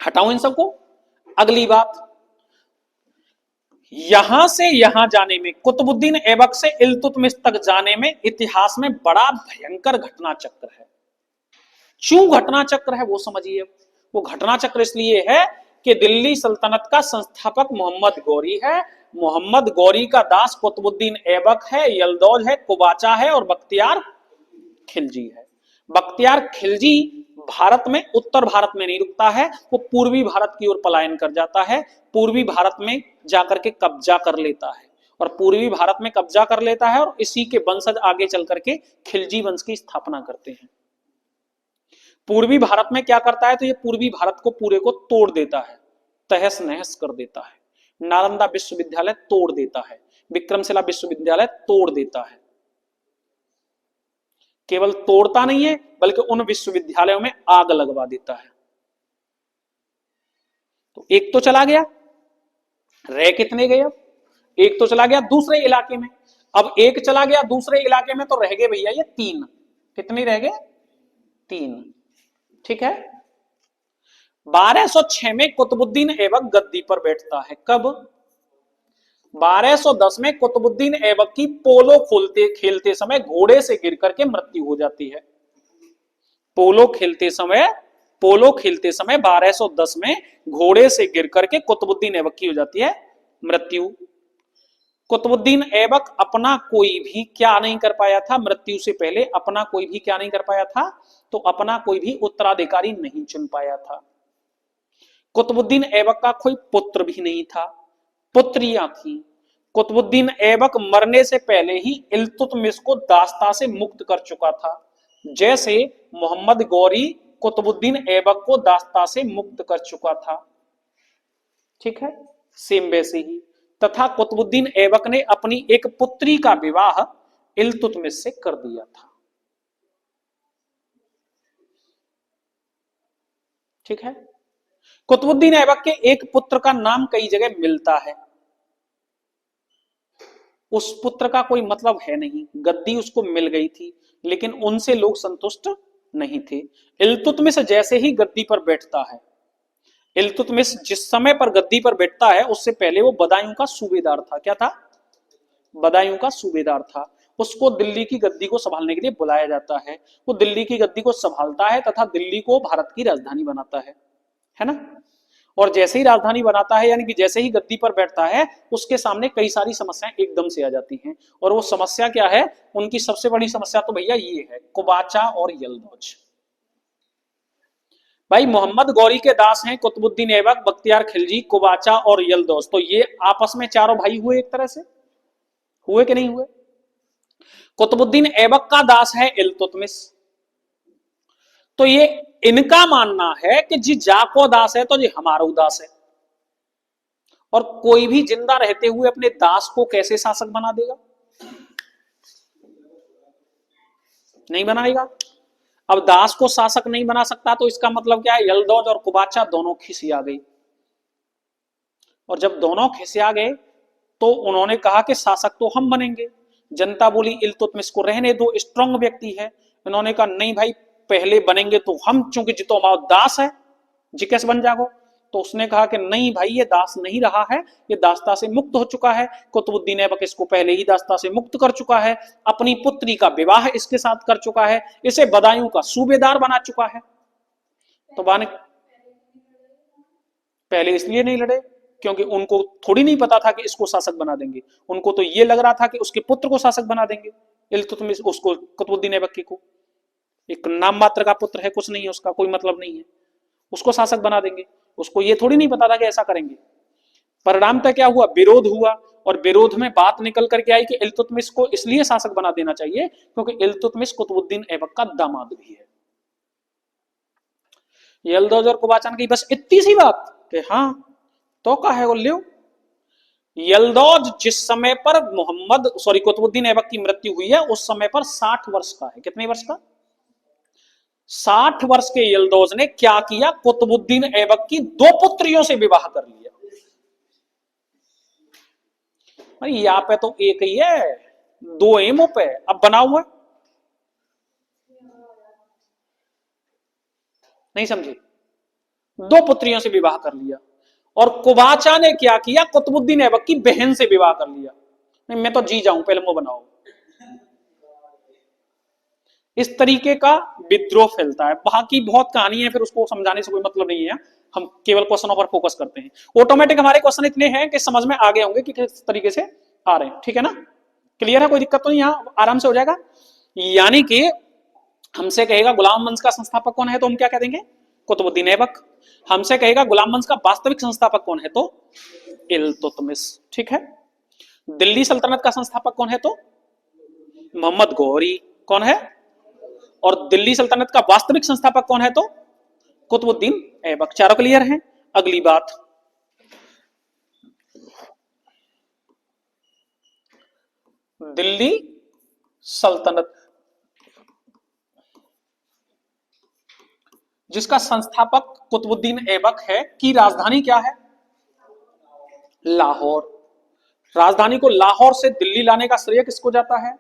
हटाओ इन सबको। अगली बात, यहां से यहां जाने में, कुतुबुद्दीन ऐबक से इल्तुतमिश तक जाने में इतिहास में बड़ा भयंकर घटना चक्र है। क्यों घटना चक्र है वो समझिए। वो घटना चक्र इसलिए है कि दिल्ली सल्तनत का संस्थापक मोहम्मद गौरी है मोहम्मद गौरी का दास कुतुबुद्दीन ऐबक है, यलदौज है, कुबाचा है और बख्तियार खिलजी है। बख्तियार खिलजी भारत में, उत्तर भारत में नहीं रुकता है, वो पूर्वी भारत की ओर पलायन कर जाता है, पूर्वी भारत में जाकर के कब्जा कर लेता है और पूर्वी भारत में कब्जा कर लेता है और इसी के वंशज आगे चल करके खिलजी वंश की स्थापना करते हैं। पूर्वी भारत में क्या करता है, तो ये पूर्वी भारत को पूरे को तोड़ देता है, तहस नहस कर देता है, नालंदा विश्वविद्यालय तोड़ देता है, विक्रमशिला विश्वविद्यालय तोड़ देता है। केवल तोड़ता नहीं है बल्कि उन विश्वविद्यालयों में आग लगवा देता है। तो एक तो चला गया, रह कितने गए अब? एक तो चला गया दूसरे इलाके में, अब एक चला गया दूसरे इलाके में, तो रह गए भैया ये तीन। कितने रह गए? तीन। ठीक है। 1206 में कुतुबुद्दीन ऐबक गद्दी पर बैठता है। कब? 1210 में कुतुबुद्दीन ऐबक की पोलो खेलते समय घोड़े से गिर करके मृत्यु हो जाती है। पोलो खेलते समय 1210 में घोड़े से गिर करके कुतुबुद्दीन ऐबक की हो जाती है मृत्यु। कुतुबुद्दीन ऐबक अपना कोई भी क्या नहीं कर पाया था, मृत्यु से पहले अपना कोई भी क्या नहीं कर पाया था, तो अपना कोई भी उत्तराधिकारी नहीं चुन पाया था। कुतुबुद्दीन ऐबक का कोई पुत्र भी नहीं था, पुत्रियां थी। कुतुबुद्दीन ऐबक मरने से पहले ही इल्तुतमिश को दास्ता से मुक्त कर चुका था, जैसे मोहम्मद गौरी कुतुबुद्दीन ऐबक को दास्ता से मुक्त कर चुका था। ठीक है, सेम वैसे ही। तथा कुतुबुद्दीन ऐबक ने अपनी एक पुत्री का विवाह इल्तुतमिश से कर दिया था। ठीक है। कुतुबुद्दीन ऐबक के एक पुत्र का नाम कई जगह मिलता है, उस पुत्र का कोई मतलब है नहीं, गद्दी उसको मिल गई थी, लेकिन उनसे लोग संतुष्ट नहीं थे। इल्तुतमिश जैसे ही गद्दी पर बैठता है, इल्तुतमिश जिस समय पर गद्दी पर बैठता है उससे पहले वो बदायूं का सूबेदार था। क्या था? बदायूं का सूबेदार था। उसको दिल्ली की गद्दी को संभालने के लिए बुलाया जाता है। वो दिल्ली की गद्दी को संभालता है तथा दिल्ली को भारत की राजधानी बनाता है ना। और जैसे ही राजधानी बनाता है, यानी कि जैसे ही गद्दी पर बैठता है, उसके सामने कई सारी समस्याएं एकदम से आ जाती हैं। और वो समस्या क्या है? उनकी सबसे बड़ी समस्या तो भैया ये है, कुबाचा और यलदौज। भाई मोहम्मद गौरी के दास हैं कुतुबुद्दीन ऐबक, बख्तियार खिलजी, कुबाचा और यलदौज। तो ये आपस में चारों भाई हुए, एक तरह से हुए कि नहीं हुए? कुतुबुद्दीन ऐबक का दास है इल्तुतमिश, तो ये इनका मानना है कि जी जाको दास है तो जी हमारा दास है। और कोई भी जिंदा रहते हुए अपने दास को कैसे शासक बना देगा? नहीं बनाएगा। अब दास को शासक नहीं बना सकता तो इसका मतलब क्या है? यलदौज और कुबाचा दोनों खिसिया गए, और जब दोनों खिसिया गए तो उन्होंने कहा कि शासक तो हम बनेंगे। जनता बोली इल्तुतमिश को रहने दो, स्ट्रांग व्यक्ति है। इन्होंने कहा नहीं भाई, पहले बनेंगे तो हम, चूंकि जितो हमारा दास है, जी कैसे बन जागो। तो उसने कहा कि नहीं भाई, ये दास नहीं रहा है, ये दास्ता से मुक्त हो चुका है। कुतुबुद्दीन ऐबक इसको पहले ही दास्ता से मुक्त कर चुका है, अपनी पुत्री का विवाह इसके साथ कर चुका है, इसे बदायूं का सूबेदार बना चुका है। तो बाने पहले इसलिए नहीं लड़े क्योंकि उनको थोड़ी नहीं पता था कि इसको शासक बना देंगे। उनको तो ये लग रहा था कि उसके पुत्र को शासक बना देंगे, इल्तुतमिश उसको, कुतुबुद्दीन ऐबक को। एक नाम मात्र का पुत्र है, कुछ नहीं है, उसका कोई मतलब नहीं है, उसको शासक बना देंगे। उसको ये थोड़ी नहीं पता था कि ऐसा करेंगे। परिणामतः क्या हुआ? विरोध हुआ, और विरोध में बात निकल करके आई कि इल्तुतमिश को इसलिए शासक बना देना चाहिए क्योंकि इल्तुतमिश कुतुबुद्दीन ऐबक का दामाद भी है। यलदौज और कुबाचा की बस इतनी सी बात कि हाँ तो का है लियो। यलदौज जिस समय पर कुतुबुद्दीन ऐबक की मृत्यु हुई है उस समय पर 60 वर्ष का है। कितने वर्ष का? 60 वर्ष के यलदौज ने क्या किया? कुतुबुद्दीन ऐबक की 2 पुत्रियों से विवाह कर लिया। यहाँ पे तो एक ही है, 2 एमओ पे अब बना हुआ। नहीं समझे? 2 पुत्रियों से विवाह कर लिया। और कुबाचा ने क्या किया? कुतुबुद्दीन ऐबक की बहन से विवाह कर लिया। नहीं मैं तो जी जाऊं, पहले मुंह बनाओ। इस तरीके का विद्रोह फैलता है। बाकी बहुत कहानी है, फिर उसको समझाने से कोई मतलब नहीं है, हम केवल क्वेश्चनों पर फोकस करते हैं। ऑटोमेटिक हमारे क्वेश्चन इतने हैं कि समझ में आ गए होंगे कि किस तरीके से आ रहे हैं, ठीक है ना, क्लियर है, कोई दिक्कत तो नहीं, यहाँ आराम से हो जाएगा। यानी कि हमसे कहेगा गुलाम वंश का संस्थापक कौन है, तो हम क्या कह देंगे, कुतुबुद्दीन ऐबक। हमसे कहेगा गुलाम वंश का वास्तविक संस्थापक कौन है, तो इल्तुतमिश, ठीक है। दिल्ली सल्तनत का संस्थापक कौन है, तो मोहम्मद गौरी, कौन है, और दिल्ली सल्तनत का वास्तविक संस्थापक कौन है, तो कुतुबुद्दीन ऐबक। चारों क्लियर हैं। अगली बात, दिल्ली सल्तनत जिसका संस्थापक कुतुबुद्दीन ऐबक है की राजधानी क्या है, लाहौर। राजधानी को लाहौर से दिल्ली लाने का श्रेय किसको जाता है,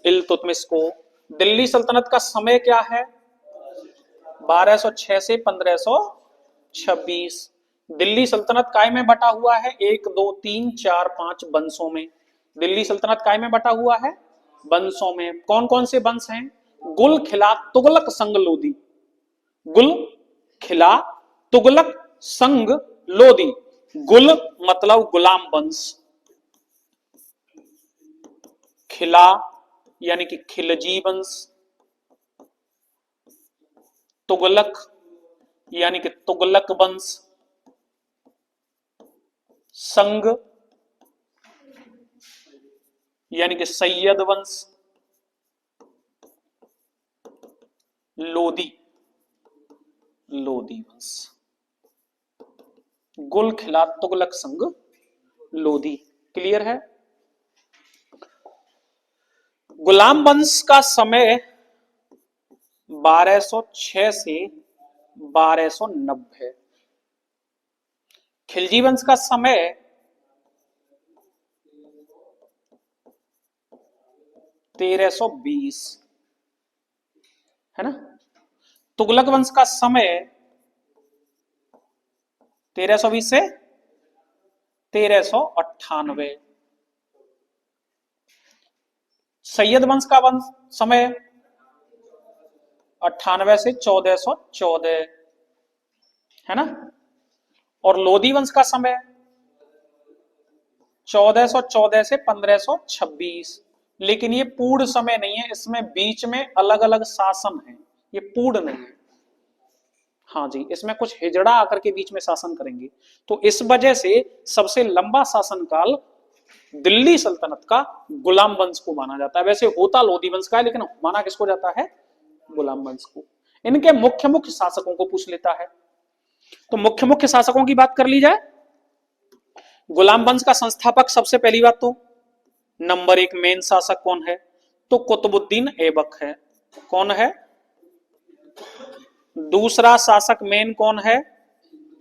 इल्तुतमिश को। दिल्ली सल्तनत का समय क्या है, 1206 से 1526। दिल्ली सल्तनत काय में बटा हुआ है, 1 2 3 4 5 वंशों में। दिल्ली सल्तनत काय में बटा हुआ है, वंशों में। कौन कौन से वंश हैं, गुल खिला तुगलक संग लोदी। गुल खिला तुगलक संग लोदी। गुल मतलब गुलाम वंश, खिला यानी कि खिलजी वंश, तुगलक यानी कि तुगलक वंश, संग यानी कि सैयद वंश, लोदी लोदी वंश। गुल खिला तुगलक संग लोदी, क्लियर है। गुलाम वंश का समय 1206 से 1290। खिलजी वंश का समय 1320 है ना। तुगलक वंश का समय 1320 से 1398। सैयद वंश का वंश समय 98 से 1414 है ना। और लोदी वंश का समय 1414 से 1526। लेकिन ये पूर्ण समय नहीं है, इसमें बीच में अलग अलग शासन है, ये पूर्ण नहीं है। हाँ जी, इसमें कुछ हिजड़ा आकर के बीच में शासन करेंगे, तो इस वजह से सबसे लंबा शासनकाल दिल्ली सल्तनत का गुलाम वंश को माना जाता है। वैसे होता लोदी वंश का है, लेकिन माना किसको जाता है, गुलाम वंश को। इनके मुख्य मुख्य शासकों को पूछ लेता है, तो मुख्य मुख्य शासकों की बात कर ली जाए। गुलाम वंश का संस्थापक सबसे पहली बात तो नंबर 1 मेन शासक कौन है, तो कुतुबुद्दीन ऐबक है। कौन है, दूसरा शासक मेन कौन है,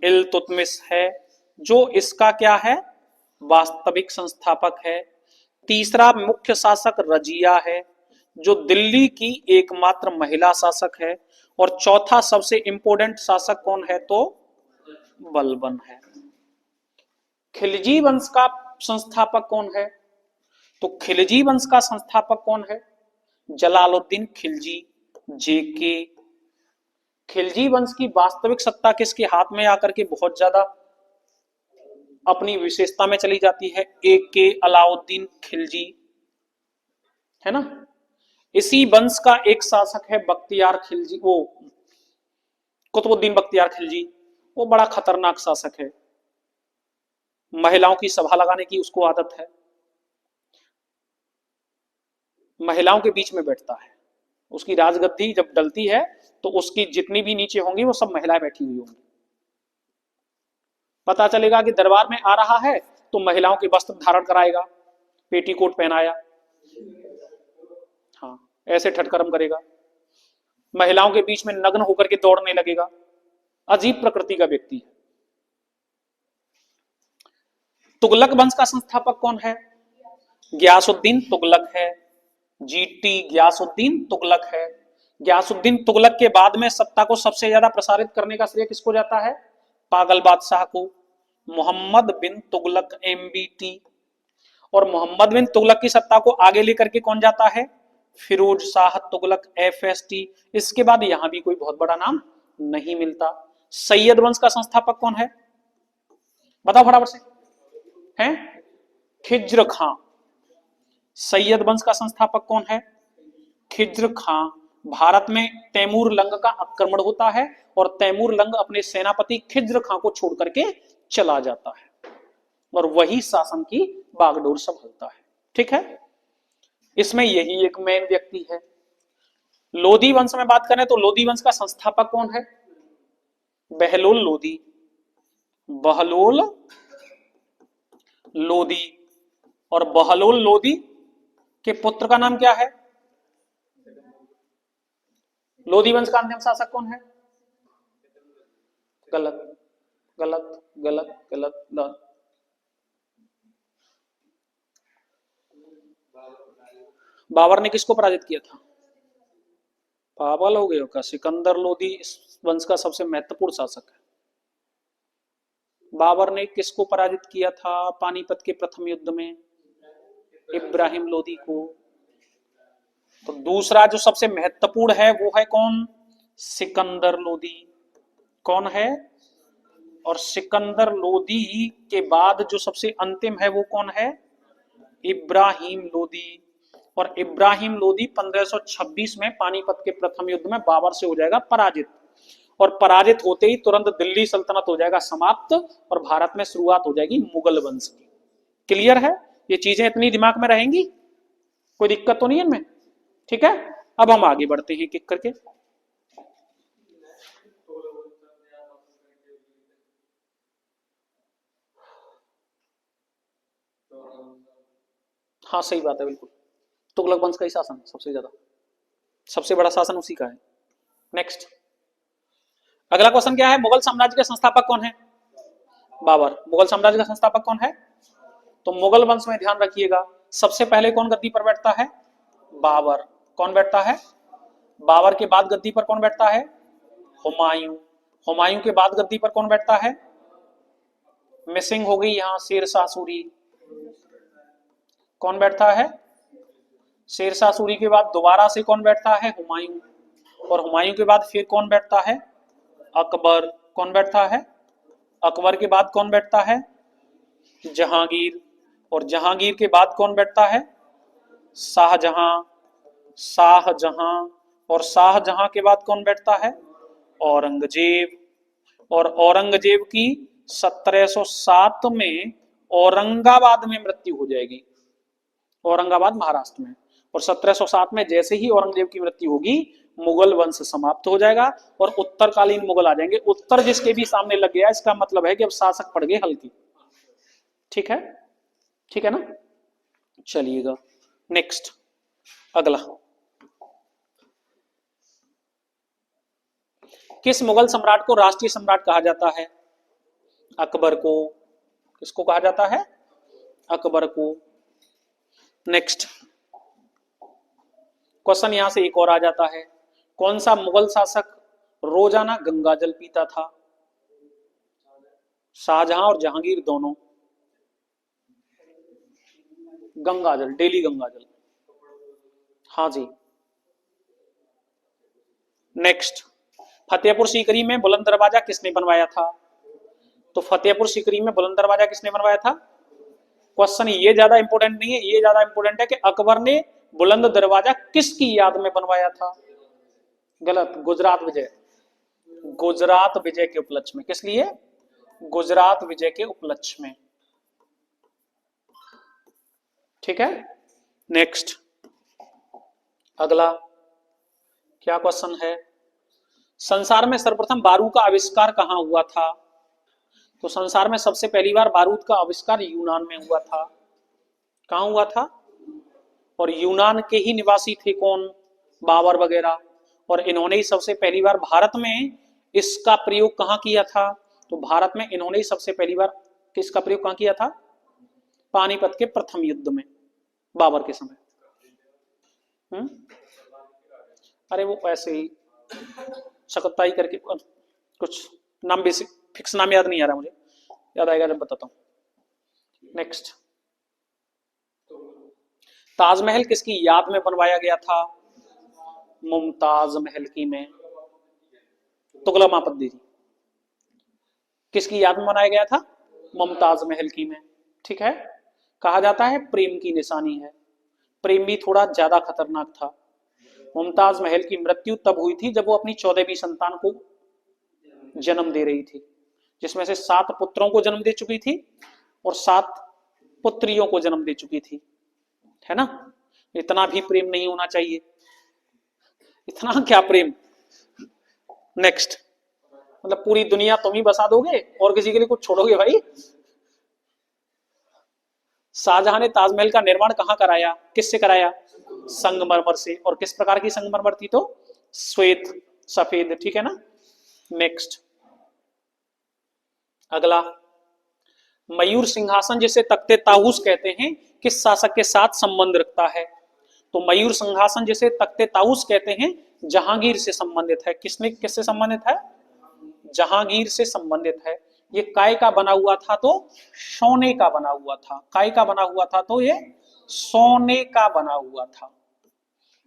इल्तुतमिश है, जो इसका क्या है, वास्तविक संस्थापक है। तीसरा मुख्य शासक रजिया है, जो दिल्ली की एकमात्र महिला शासक है। और चौथा सबसे इंपोर्टेंट शासक कौन है, तो बलबन है। खिलजी वंश का संस्थापक कौन है, तो खिलजी वंश का संस्थापक कौन है, जलालुद्दीन खिलजी, जेके। खिलजी वंश की वास्तविक सत्ता किसके हाथ में आकर के बहुत ज्यादा अपनी विशेषता में चली जाती है, एक के अलाउद्दीन खिलजी, है ना। इसी वंश का एक शासक है बख्तियार खिलजी, वो कुतुबुद्दीन बख्तियार खिलजी। वो बड़ा खतरनाक शासक है, महिलाओं की सभा लगाने की उसको आदत है, महिलाओं के बीच में बैठता है। उसकी राजगद्दी जब डलती है तो उसकी जितनी भी नीचे होंगी वो सब महिलाएं बैठी हुई होंगी। पता चलेगा कि दरबार में आ रहा है तो महिलाओं के वस्त्र धारण कराएगा, पेटीकोट पहनाया, हाँ ऐसे ठटकरम करेगा, महिलाओं के बीच में नग्न होकर के दौड़ने लगेगा। अजीब प्रकृति का व्यक्ति है। तुगलक वंश का संस्थापक कौन है, ग्यासुद्दीन तुगलक है, जीटी ग्यासुद्दीन तुगलक है। ग्यासुद्दीन तुगलक के बाद में सत्ता को सबसे ज्यादा प्रसारित करने का श्रेय किसको जाता है, पागल बादशाह को, मोहम्मद बिन तुगलक एमबीटी। और मोहम्मद बिन तुगलक की सत्ता को आगे लेकर के कौन जाता है, फिरोज शाह तुगलक, FST। इसके बाद यहां भी कोई बहुत बड़ा नाम नहीं मिलता। सैयद वंश का संस्थापक कौन है, बताओ फटाफट से, हैं? खिज्र खां। सैयद वंश का संस्थापक कौन है, खिज्र खां। भारत में तैमूर लंग का आक्रमण होता है और तैमूर लंग अपने सेनापति खिज्र खां को छोड़ करके चला जाता है और वही शासन की बागडोर संभालता है। ठीक है, इसमें यही एक मेन व्यक्ति है। लोधी वंश में बात करें तो लोधी वंश का संस्थापक कौन है, बहलोल लोधी। बहलोल लोधी। और बहलोल लोधी के पुत्र का नाम क्या है, लोधी वंश का अंतिम शासक कौन है, गलत गलत गलत गलत गलत। बाबर ने किसको पराजित किया था, पागल हो गए हो क्या, सिकंदर लोधी इस वंश का सबसे महत्वपूर्ण शासक है। बाबर ने किसको पराजित किया था पानीपत के प्रथम युद्ध में, इब्राहिम लोधी को। तो दूसरा जो सबसे महत्वपूर्ण है वो है कौन, सिकंदर लोधी। कौन है, और सिकंदर लोधी के बाद जो सबसे अंतिम है वो कौन है, इब्राहिम लोधी। और इब्राहिम लोधी 1526 में पानीपत के प्रथम युद्ध में बाबर से हो जाएगा पराजित, और पराजित होते ही तुरंत दिल्ली सल्तनत हो जाएगा समाप्त और भारत में शुरुआत हो जाएगी मुगल वंश की। क्लियर है, ये चीजें इतनी दिमाग में रहेंगी, कोई दिक्कत तो नहीं है इनमें। ठीक है, अब हम आगे बढ़ते हैं किक करके। हाँ सही बात है, बिल्कुल तुगलक वंश का ही शासन सबसे ज्यादा, सबसे बड़ा शासन उसी का है। नेक्स्ट, अगला क्वेश्चन क्या है, मुगल साम्राज्य के संस्थापक कौन है, बाबर। मुगल साम्राज्य का संस्थापक कौन है, तो मुगल वंश में ध्यान रखिएगा सबसे पहले कौन गद्दी पर बैठता है, बाबर। कौन बैठता है, बाबर के बाद गद्दी पर कौन बैठता है, हुमायूं। हुमायूं के बाद गद्दी पर कौन बैठता है, मिसिंग हो गई यहां शेरशाह सूरी। कौन बैठता है, शेरशाह सूरी के बाद दोबारा से कौन बैठता है, हुमायूं। और हुमायूं के बाद फिर कौन बैठता है, अकबर। कौन बैठता है, अकबर के बाद कौन बैठता है, जहांगीर। और जहांगीर के बाद कौन बैठता है, शाहजहां। शाहजहां। और शाहजहां के बाद कौन बैठता है, औरंगजेब। और औरंगजेब की 1707 में औरंगाबाद में मृत्यु हो जाएगी, औरंगाबाद महाराष्ट्र में। और 1707 में जैसे ही औरंगजेब की मृत्यु होगी मुगल वंश समाप्त हो जाएगा और उत्तरकालीन मुगल आ जाएंगे। उत्तर जिसके भी सामने लग गया इसका मतलब है कि अब शासक पड़ गए हल्की। ठीक है, ठीक है ना, चलिएगा नेक्स्ट अगला। किस मुगल सम्राट को राष्ट्रीय सम्राट कहा जाता है, अकबर को। किसको कहा जाता है, अकबर को। नेक्स्ट क्वेश्चन यहां से एक और आ जाता है, कौन सा मुगल शासक रोजाना गंगा जल पीता था, शाहजहां और जहांगीर दोनों। गंगा जल, डेली गंगा जल, हाँ जी। नेक्स्ट, फतेहपुर सीकरी में बुलंद दरवाजा किसने बनवाया था, तो फतेहपुर सीकरी में बुलंद दरवाजा किसने बनवाया था। क्वेश्चन ये ज्यादा इंपॉर्टेंट नहीं है, ये ज्यादा इंपॉर्टेंट है कि अकबर ने बुलंद दरवाजा किसकी याद में बनवाया था, गलत, गुजरात विजय। गुजरात विजय के उपलक्ष्य में, किस लिए, गुजरात विजय के उपलक्ष्य में। ठीक है, नेक्स्ट अगला क्या क्वेश्चन है, संसार में सर्वप्रथम बारूद का आविष्कार कहां हुआ था, तो संसार में सबसे पहली बार बारूद का आविष्कार यूनान में हुआ था। कहां हुआ था, और यूनान के ही निवासी थे कौन, बाबर वगैरह। और इन्होंने ही सबसे पहली बार भारत में इसका प्रयोग कहां किया था, तो भारत में इन्होंने ही सबसे पहली बार किसका प्रयोग कहां किया था, पानीपत के प्रथम युद्ध में, बाबर के समय। अरे वो ऐसे ही शकताई करके कुछ नाम बेसिक फिक्स नाम याद नहीं आ रहा मुझे, याद आएगा जब बताता हूं। नेक्स्ट, ताजमहल किसकी याद में बनवाया गया था? मुमताज महल की में तुगलक मापद्दी थी, किसकी याद में बनाया गया था? मुमताज महल की में। ठीक है, कहा जाता है प्रेम की निशानी है, प्रेम भी थोड़ा ज्यादा खतरनाक था। मुमताज महल की मृत्यु तब हुई थी जब वो अपनी 14वीं संतान को जन्म दे रही थी, जिसमें से 7 पुत्रों को जन्म दे चुकी थी और 7 पुत्रियों को जन्म दे चुकी थी, है ना। इतना भी प्रेम नहीं होना चाहिए, इतना क्या प्रेम। नेक्स्ट, मतलब पूरी दुनिया तुम ही बसा दोगे और किसी के लिए कुछ छोड़ोगे भाई? शाहजहां ने ताजमहल का निर्माण कहां कराया, किससे कराया? संगमरमर से। और किस प्रकार की संगमरमर थी? तो श्वेत, सफेद। ठीक है ना। नेक्स्ट, अगला, मयूर सिंहासन जिसे तख्ते ताऊस कहते हैं किस शासक के साथ संबंध रखता है? तो मयूर सिंहासन जिसे तख्ते ताऊस कहते हैं जहांगीर से संबंधित है। किसने, किससे संबंधित है? जहांगीर से संबंधित है। ये काय का बना हुआ था? तो सोने का बना हुआ था। काय का बना हुआ था? तो ये सोने का बना हुआ था,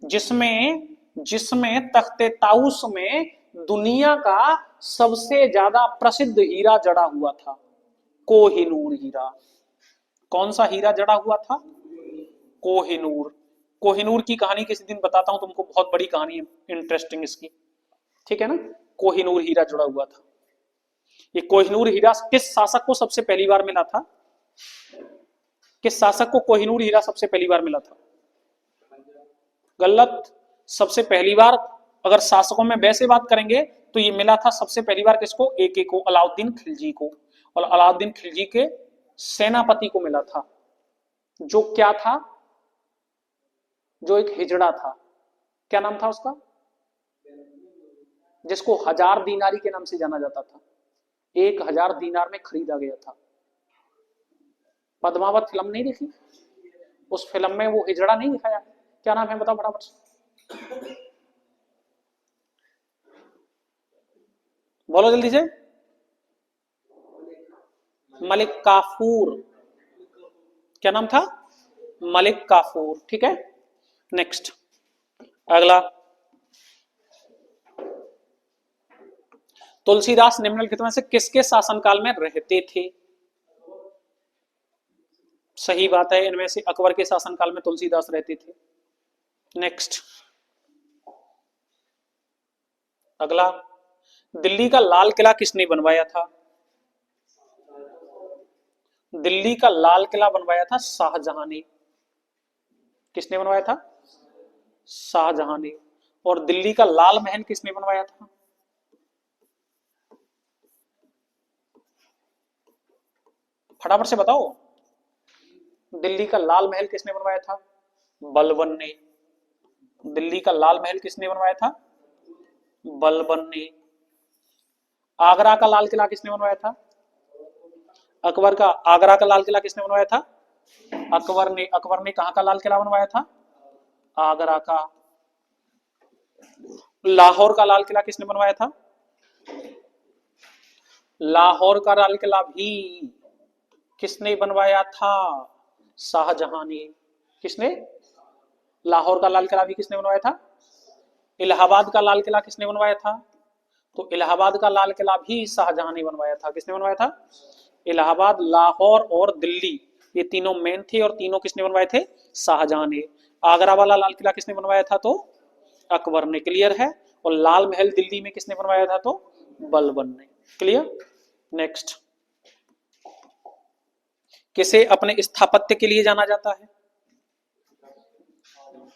जिसमें जिसमें तख्ते ताऊस में दुनिया का सबसे ज्यादा प्रसिद्ध हीरा जड़ा हुआ था, कोहिनूर हीरा। कौन सा हीरा जड़ा हुआ था? कोहिनूर। कोहिनूर की कहानी किसी दिन बताता हूं तुमको, बहुत बड़ी कहानी है, इंटरेस्टिंग इसकी। ठीक है ना। कोहिनूर हीरा जुड़ा हुआ था। ये कोहिनूर हीरा किस शासक को सबसे पहली बार मिला था? किस शासक को कोहिनूर हीरा सबसे पहली बार मिला था? गलत। सबसे पहली बार अगर शासकों में वैसे बात करेंगे तो ये मिला था सबसे पहली बार किसको? एके को, अलाउद्दीन खिलजी को। और अलाउद्दीन खिलजी के सेनापति को मिला था, जो क्या था? जो एक हिजड़ा था। क्या नाम था उसका? जिसको 1000 दीनारी के नाम से जाना जाता था। 1000 दीनार में खरीदा गया था। पद्मावत फिल्म नहीं देखी? उस फिल्म में वो हिजड़ा नहीं दिखाया? क्या नाम है बताओ फटाफट से, बोलो जल्दी से। मलिक काफूर। क्या नाम था? मलिक काफूर। ठीक है। नेक्स्ट, अगला, तुलसीदास निम्नलिखित में से किसके शासनकाल में रहते थे? सही बात है, इनमें से अकबर के शासनकाल में तुलसीदास रहते थे। नेक्स्ट, अगला, दिल्ली का लाल किला किसने बनवाया था? दिल्ली का लाल किला बनवाया था शाहजहां ने। किसने बनवाया था? शाहजहां ने। और दिल्ली का लाल महल किसने बनवाया था? फटाफट से बताओ। दिल्ली का लाल महल किसने बनवाया था? बलबन ने। दिल्ली का लाल महल किसने बनवाया था? बलबन ने। आगरा का लाल किला किसने बनवाया था? अकबर का। आगरा का लाल किला किसने बनवाया था? अकबर ने। अकबर ने कहां का लाल किला बनवाया था? आगरा का। लाहौर का लाल किला किसने बनवाया था? लाहौर का लाल किला भी किसने बनवाया था? शाहजहां ने। किसने? लाहौर का लाल किला भी किसने बनवाया था? इलाहाबाद का लाल किला किसने बनवाया था? तो इलाहाबाद का लाल किला भी शाहजहां ने बनवाया था। किसने बनवाया था? इलाहाबाद, लाहौर और दिल्ली, ये तीनों मेन थे और तीनों किसने बनवाए थे? शाहजहां ने। आगरा वाला लाल किला किसने बनवाया था? तो अकबर ने। क्लियर है। और लाल महल दिल्ली में किसने बनवाया था? तो बलबन ने। क्लियर। नेक्स्ट, किसे अपने स्थापत्य के लिए जाना जाता है?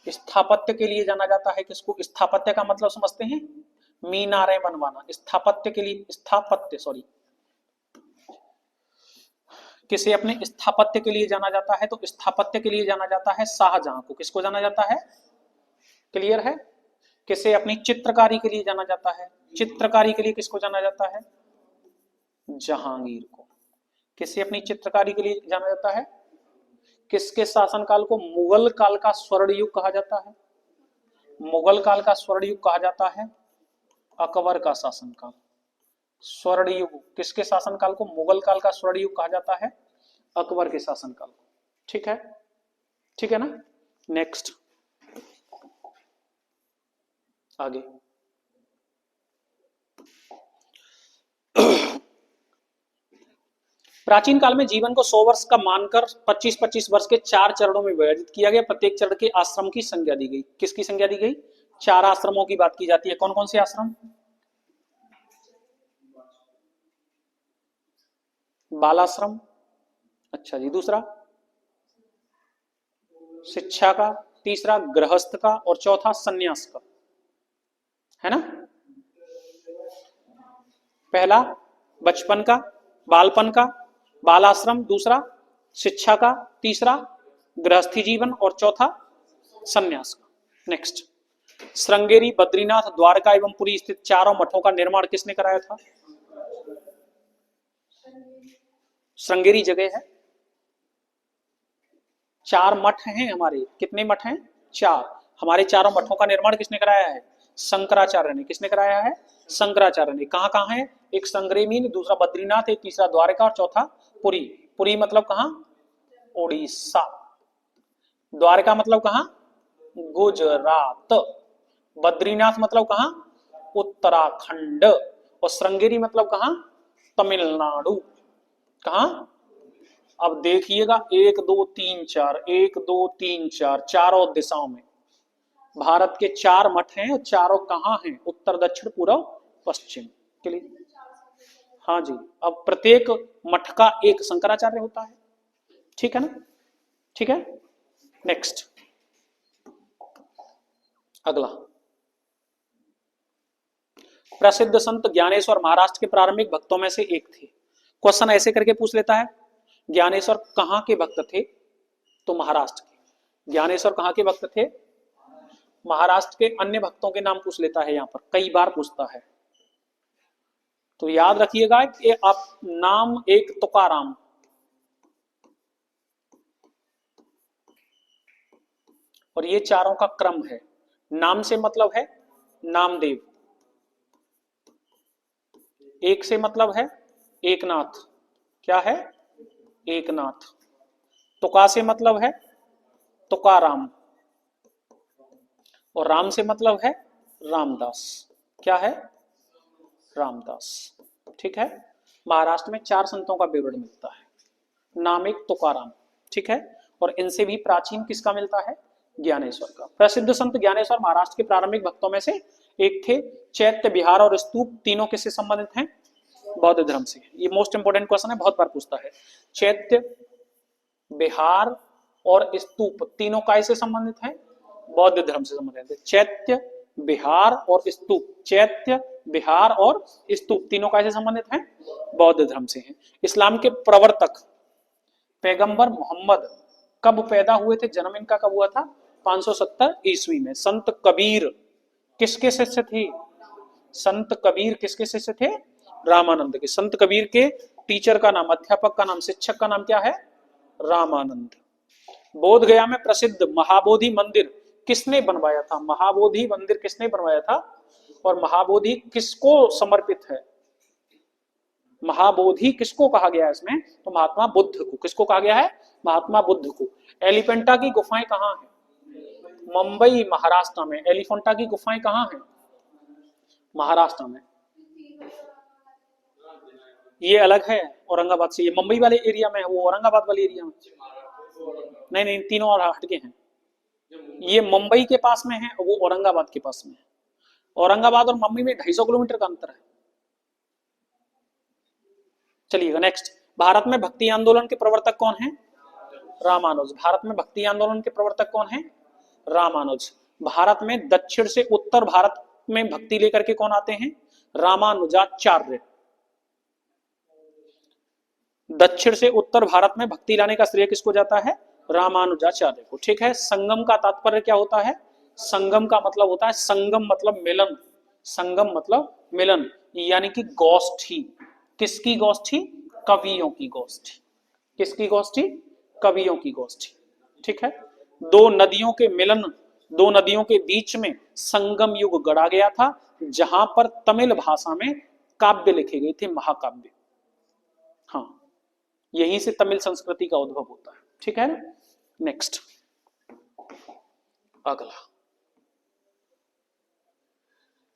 स्थापत्य के लिए जाना जाता है किसको? स्थापत्य का मतलब समझते हैं? मीनारें बनवाना। स्थापत्य के लिए, स्थापत्य सॉरी, किसे अपने स्थापत्य के लिए जाना जाता है? तो स्थापत्य के लिए जाना जाता है शाहजहां को। किसको जाना जाता है? क्लियर है। किसे अपनी चित्रकारी के लिए जाना जाता है? चित्रकारी के लिए किसको जाना जाता है? जहांगीर को। किसे अपनी चित्रकारी के लिए जाना जाता है? किसके शासनकाल को मुगल काल का स्वर्ण युग कहा जाता है? मुगल काल का स्वर्ण युग कहा जाता है अकबर का शासनकाल। स्वर्ण युग किसके शासनकाल को मुगल काल का स्वर्ण युग कहा जाता है? अकबर के शासनकाल को। ठीक है, ठीक है ना। नेक्स्ट आगे। प्राचीन काल में जीवन को 100 वर्ष का मानकर 25-25 वर्ष के 4 चरणों में विभाजित किया गया। प्रत्येक चरण के आश्रम की संज्ञा दी गई। किसकी संज्ञा दी गई? 4 आश्रमों की बात की जाती है। कौन कौन से आश्रम? बालाश्रम, अच्छा जी। दूसरा शिक्षा का, तीसरा गृहस्थ का, और चौथा सन्यास का, है ना। पहला बचपन का, बालपन का, बालाश्रम, दूसरा शिक्षा का, तीसरा गृहस्थी जीवन, और चौथा सन्यास का। नेक्स्ट, श्रृंगेरी, बद्रीनाथ, द्वारका एवं पुरी स्थित चारों मठों का निर्माण किसने कराया था? श्रृंगेरी जगह है, 4 मठ हैं हमारे। कितने मठ हैं? 4। हमारे चारों मठों का निर्माण किसने कराया है? शंकराचार्य ने। किसने कराया है? शंकराचार्य ने। कहां कहां है? एक संग्रेमी, दूसरा बद्रीनाथ, एक तीसरा द्वारका, और चौथा पुरी। पुरी मतलब कहां? ओडिशा। द्वारका मतलब कहां? गुजरात। बद्रीनाथ मतलब कहां? उत्तराखंड। और श्रृंगेरी मतलब कहां? तमिलनाडु। कहां? अब देखिएगा, 1 2 3 4, 1 2 3 4, चारों दिशाओं में भारत के 4 मठ हैं। और चारों कहां हैं? उत्तर, दक्षिण, पूर्व, पश्चिम। के लिए हाँ जी। अब प्रत्येक मठ का एक शंकराचार्य होता है, ठीक है ना। ठीक है। नेक्स्ट, अगला, प्रसिद्ध संत ज्ञानेश्वर महाराष्ट्र के प्रारंभिक भक्तों में से एक थे। क्वेश्चन ऐसे करके पूछ लेता है, ज्ञानेश्वर कहां के भक्त थे? तो महाराष्ट्र के। ज्ञानेश्वर कहां के भक्त थे? महाराष्ट्र के। अन्य भक्तों के नाम पूछ लेता है, यहां पर कई बार पूछता है, तो याद रखिएगा कि आप नाम, एक तुकाराम, और ये चारों का क्रम है। नाम से मतलब है नामदेव, एक से मतलब है एकनाथ। क्या है? एकनाथ। तुका से मतलब है तुकाराम, और राम से मतलब है रामदास। क्या है? रामदास। ठीक है। महाराष्ट्र में 4 संतों का विवरण मिलता है, नाम एक तुकाराम, ठीक है। और इनसे भी प्राचीन किसका मिलता है? ज्ञानेश्वर का। प्रसिद्ध संत ज्ञानेश्वर महाराष्ट्र के प्रारंभिक भक्तों में से एक थे। चैत्य, विहार और स्तूप तीनों किससे संबंधित हैं? बौद्ध धर्म से। ये मोस्ट इंपोर्टेंट क्वेश्चन है, बहुत बार पूछता है। चैत्य, विहार और स्तूप तीनों काय से संबंधित हैं? बौद्ध धर्म से संबंधित है। चैत्य, विहार और स्तूप, चैत्य, विहार और स्तूप तीनों काय से संबंधित हैं? बौद्ध धर्म से हैं। इस्लाम के प्रवर्तक पैगंबर मोहम्मद कब पैदा हुए थे? जन्म इनका कब हुआ था? 570 ईस्वी में। संत कबीर किसके शिष्य थे? संत कबीर किसके शिष्य थे? रामानंद के। संत कबीर के टीचर का नाम, अध्यापक का नाम, शिक्षक का नाम क्या है? रामानंद। बोध गया में प्रसिद्ध महाबोधि मंदिर किसने बनवाया था? महाबोधि मंदिर किसने बनवाया था? और महाबोधि किसको समर्पित है? महाबोधि किसको कहा गया है इसमें? तो महात्मा बुद्ध को। किसको कहा गया है? महात्मा बुद्ध को। एलिफेंटा की गुफाएं कहां हैं? मुंबई, महाराष्ट्र में। एलिफेंटा की गुफाएं कहां हैं? महाराष्ट्र में। ये अलग है औरंगाबाद से, ये मुंबई वाले एरिया में है, वो औरंगाबाद वाले एरिया में। नहीं नहीं, तीनों और हटके हैं। ये मुंबई के पास में है, वो औरंगाबाद के पास में है। औरंगाबाद और मुंबई में 250 किलोमीटर का अंतर है। चलिएगा नेक्स्ट, भारत में भक्ति आंदोलन के प्रवर्तक कौन है? रामानुज। भारत में भक्ति आंदोलन के प्रवर्तक कौन है? रामानुज। भारत में दक्षिण से उत्तर भारत में भक्ति लेकर के कौन आते हैं? रामानुजाचार्य। दक्षिण से उत्तर भारत में भक्ति लाने का श्रेय किसको जाता है? रामानुजाचार्य को। ठीक है। संगम का तात्पर्य क्या होता है? संगम का मतलब होता है, संगम मतलब मिलन, संगम मतलब मिलन, यानी कि गोष्ठी। किसकी गोष्ठी? कवियों की गोष्ठी। किसकी गोष्ठी? कवियों की गोष्ठी। ठीक है। दो नदियों के मिलन, दो नदियों के बीच में संगम युग गढ़ा गया था, जहां पर तमिल भाषा में काव्य लिखे गए थे, महाकाव्य। हाँ, यहीं से तमिल संस्कृति का उद्भव होता है। ठीक है। नेक्स्ट, अगला,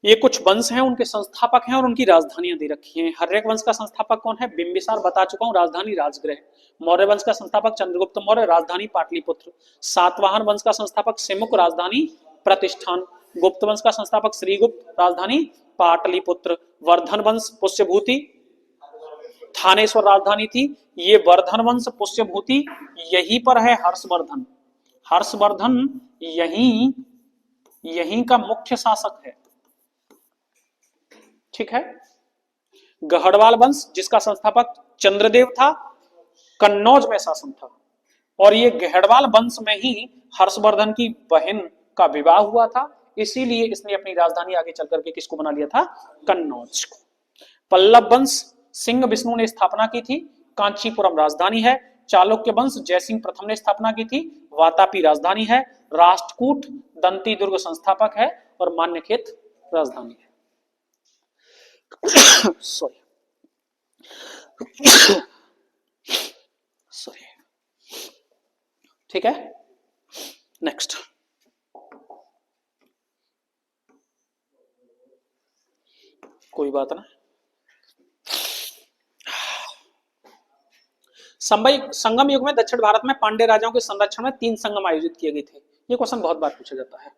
ये कुछ वंश हैं, उनके संस्थापक हैं और उनकी राजधानियां दे रखी हैं। हर्यक वंश का संस्थापक कौन है? बिंबिसार, बता चुका हूं, राजधानी राजगृह। मौर्य वंश का संस्थापक चंद्रगुप्त मौर्य, राजधानी पाटलिपुत्र। सातवाहन वंश का संस्थापक सिमुक, राजधानी प्रतिष्ठान। गुप्त वंश का संस्थापक श्रीगुप्त, राजधानी पाटलिपुत्र। वर्धन वंश पुष्यभूति, थानेश्वर राजधानी थी। ये वर्धन वंश पुष्यभूति यहीं पर है हर्षवर्धन। हर्षवर्धन यहीं यहीं का मुख्य शासक है, ठीक है। गहड़वाल वंश जिसका संस्थापक चंद्रदेव था, कन्नौज में शासन था, और ये गहड़वाल वंश में ही हर्षवर्धन की बहन का विवाह हुआ था, इसीलिए इसने अपनी राजधानी आगे चल करके किसको बना लिया था? कन्नौज को। पल्लव वंश सिंह विष्णु ने स्थापना की थी, कांचीपुरम राजधानी है। चालुक्य वंश जयसिंह प्रथम ने स्थापना की थी, वातापी राजधानी है। राष्ट्रकूट दंती दुर्ग संस्थापक है और मान्यखेत राजधानी है। सॉरी सॉरी, ठीक है। नेक्स्ट, कोई बात ना। संगम युग में दक्षिण भारत में पांड्य राजाओं के संरक्षण में 3 संगम आयोजित किए गए थे। ये क्वेश्चन बहुत बार पूछा जाता है।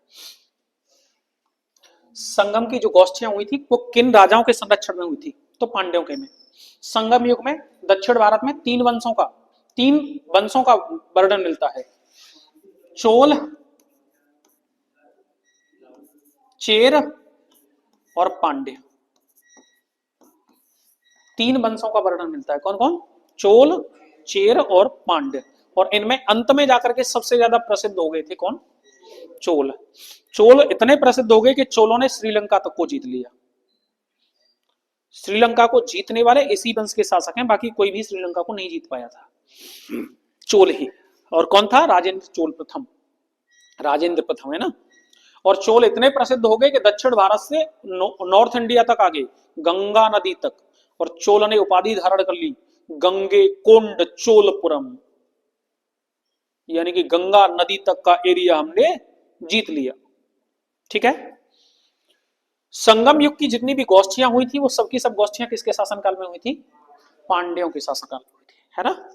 संगम की जो गोष्ठियां हुई थी वो किन राजाओं के संरक्षण में हुई थी? तो पांड्यों के में। संगम युग में दक्षिण भारत में 3 वंशों का वर्णन मिलता है, चोल, चेर और पांड्य। 3 वंशों का वर्णन मिलता है। कौन कौन? चोल, चेर और पांड्य। और इनमें अंत में जाकर के सबसे ज्यादा प्रसिद्ध हो गए थे कौन? चोल। चोल इतने प्रसिद्ध हो गए कि चोलों ने श्रीलंका तक को जीत लिया। श्रीलंका को जीतने वाले इसी वंश के शासक हैं, बाकी कोई भी श्रीलंका को नहीं जीत पाया था, चोल ही। और कौन था? राजेंद्र चोल प्रथम, राजेंद्र प्रथम, है ना। और चोल इतने प्रसिद्ध हो गए कि दक्षिण भारत से नॉर्थ इंडिया तक आ गए, गंगा नदी तक, और चोल ने उपाधि धारण कर ली गंगे कोंड चोलपुरम, यानी कि गंगा नदी तक का एरिया हमने जीत लिया, ठीक है। संगम युग की जितनी भी गोष्ठियां हुई थी वो सबकी सब गोष्ठियां किसके शासनकाल में हुई थी? पांड्यों के शासनकाल में हुई थी, है ना।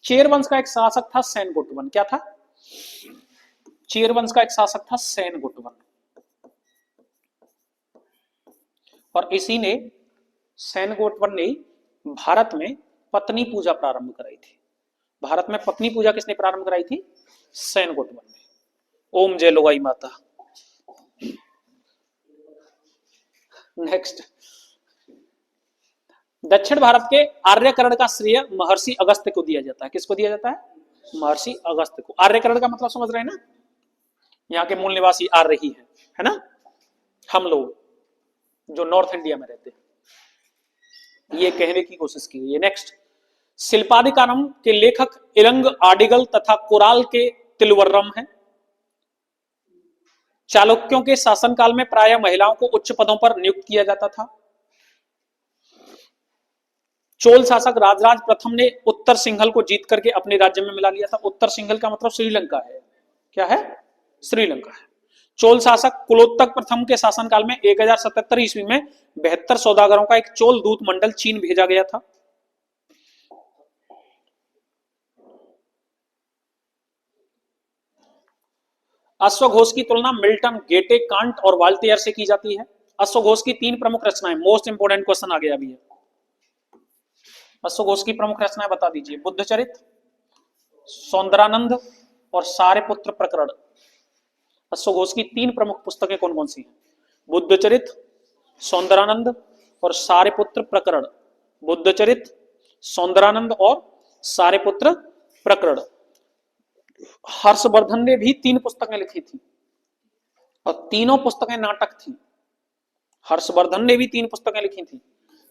चेर वंश का एक शासक था सेनगुटवन। क्या था? चेर वंश का एक शासक था सेनगुटवन, और इसी ने, सेनगुटवन ने भारत में पत्नी पूजा प्रारंभ कराई थी। भारत में पत्नी पूजा किसने प्रारंभ कराई थी? सेनगुटवन ने। ओम जय लोगाई माता। नेक्स्ट, दक्षिण भारत के आर्यकरण का श्रेय महर्षि अगस्त्य को दिया जाता है। किसको दिया जाता है? महर्षि अगस्त्य को। आर्यकरण का मतलब समझ रहे हैं ना? यहाँ के मूल निवासी आर्य ही है ना। हम लोग जो नॉर्थ इंडिया में रहते हैं, ये कहने की कोशिश की गई है। नेक्स्ट, शिल्पादिकारम के लेखक इरंग आडिगल तथा कोराल के तिलवर्रम हैं। चालुक्यों के शासनकाल में प्रायः महिलाओं को उच्च पदों पर नियुक्त किया जाता था। चोल शासक राजराज प्रथम ने उत्तर सिंहल को जीत करके अपने राज्य में मिला लिया था। उत्तर सिंहल का मतलब श्रीलंका है। क्या है? श्रीलंका है। चोल शासक कुलोत्तक प्रथम के शासनकाल में 1077 ईस्वी में 72 सौदागरों का एक चोल दूत मंडल चीन भेजा गया था। अश्वघोष की तुलना मिल्टन, गेटे, कांट और वाल्टेयर से की जाती है। अश्वघोष की 3 प्रमुख रचनाएं, मोस्ट इंपोर्टेंट क्वेश्चन आ गया अभी है। अश्वघोष की प्रमुख रचनाएं बता दीजिए। बुद्धचरित, सौंदरानंद और सारेपुत्र प्रकरण। अश्वघोष की 3 प्रमुख पुस्तकें कौन कौन सी हैं? बुद्धचरित, सौंदरानंद और सारेपुत्र प्रकरण। बुद्धचरित, सौंदरानंद और सारेपुत्र प्रकरण। हर्षवर्धन ने भी 3 पुस्तकें लिखी थी और तीनों पुस्तकें नाटक थी। हर्षवर्धन ने भी 3 पुस्तकें लिखी थी।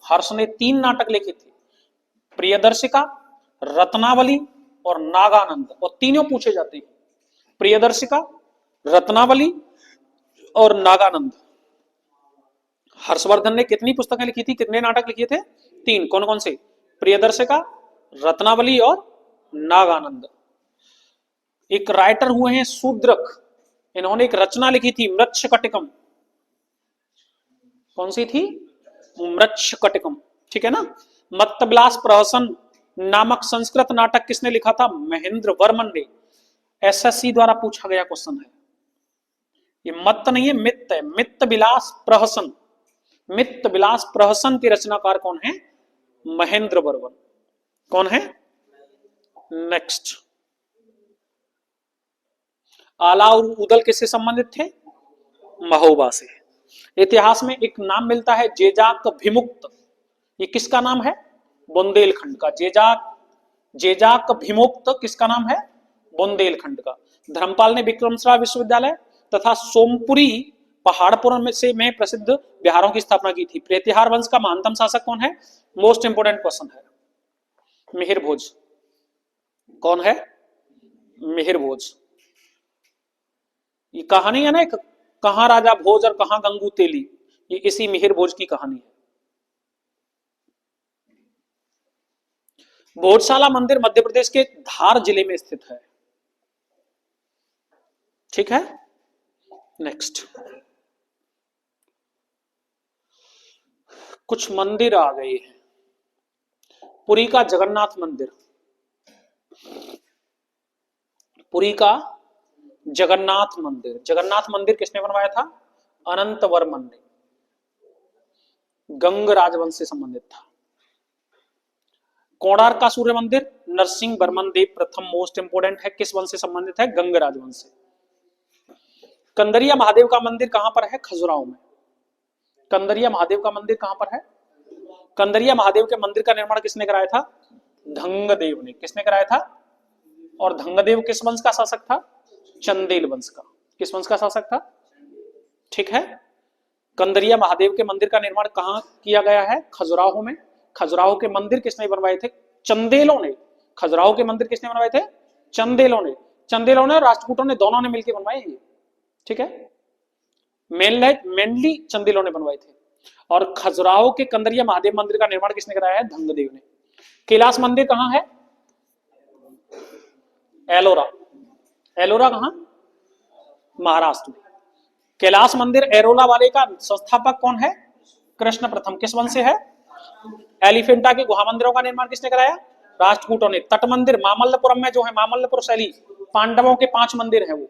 हर्ष ने 3 नाटक लिखे थे, प्रियदर्शिका, रत्नावली और नागानंद, और तीनों पूछे जाते हैं। प्रियदर्शिका, रत्नावली और नागानंद। हर्षवर्धन ने कितनी पुस्तकें लिखी थी, कितने नाटक लिखे थे? 3। कौन कौन से? प्रियदर्शिका, रत्नावली और नागानंद। एक राइटर हुए हैं शूद्रक, इन्होंने एक रचना लिखी थी मृच्छकटिकम। कौन सी थी? मृच्छकटिकम, ठीक है ना। मत्तविलास प्रहसन नामक संस्कृत नाटक किसने लिखा था? महेंद्र वर्मन ने। एसएससी द्वारा पूछा गया क्वेश्चन है ये। मत्त नहीं है, मित्त है। मित्त विलास प्रहसन, मित्त विलास प्रहसन के रचनाकार कौन है? महेंद्र वर्मन। कौन है? नेक्स्ट, आला और उदल किससे संबंधित थे? महोबा से। इतिहास में एक नाम मिलता है जेजाक विमुक्त, ये किसका नाम है? बुंदेलखंड का। जेजाक, जेजाक विमुक्त किसका नाम है? बुंदेलखंड का। धर्मपाल ने विक्रमशिला विश्वविद्यालय तथा सोमपुरी पहाड़पुर में से में प्रसिद्ध बिहारों की स्थापना की थी। प्रतिहार वंश का महानतम शासक कौन है? मोस्ट इंपोर्टेंट क्वेश्चन है। मिहिर भोज। कौन है? मिहिर भोज। ये कहानी है ना, कहां राजा भोज और कहां गंगू तेली, ये इसी मिहिर भोज की कहानी है। भोजशाला मंदिर मध्य प्रदेश के धार जिले में स्थित है, ठीक है। नेक्स्ट, कुछ मंदिर आ गए हैं। पुरी का जगन्नाथ मंदिर, पुरी का जगन्नाथ मंदिर, जगन्नाथ मंदिर किसने बनवाया था? अनंत वर्मन ने, गंग राजवंश से संबंधित था। कोणार्क का सूर्य मंदिर नरसिंह वर्मन देव प्रथम, मोस्ट इंपोर्टेंट है। किस वंश से संबंधित है? गंग राजवंश से। कंदरिया महादेव का मंदिर कहां पर है? खजुराहो में। कंदरिया महादेव का मंदिर कहां पर है? कंदरिया महादेव के मंदिर का निर्माण किसने कराया था? धंगदेव ने। किसने कराया था? और धंगदेव किस वंश का शासक था? चंदेल वंश का। किस वंश का शासक था? ठीक है। कंदरिया महादेव के मंदिर का निर्माण कहां किया गया है? खजुराहो में। खजुराहो के मंदिर किसने बनवाए थे? चंदेलों ने। खजुराहो के मंदिर किसने बनवाए थे? चंदेलों ने। चंदेलों ने और राष्ट्रकूटों ने, दोनों ने मिलकर बनवाए ये, ठीक है। मेनली चंदेलों ने बनवाए थे। और खजुराहो के कंदरिया महादेव मंदिर का निर्माण किसने कराया है? धंगदेव ने। कैलाश मंदिर कहां है? एलोरा। एलोरा कहां? महाराष्ट्र में। कैलाश मंदिर एरोला वाले का संस्थापक कौन है? कृष्ण प्रथम। किस वंश से है? एलिफेंटा के गुहा मंदिरों का निर्माण किसने कराया? राष्ट्रकूटों ने। तट मंदिर मामल्लपुरम में जो है, मामल्लपुर शैली, पांडवों के 5 मंदिर हैं वो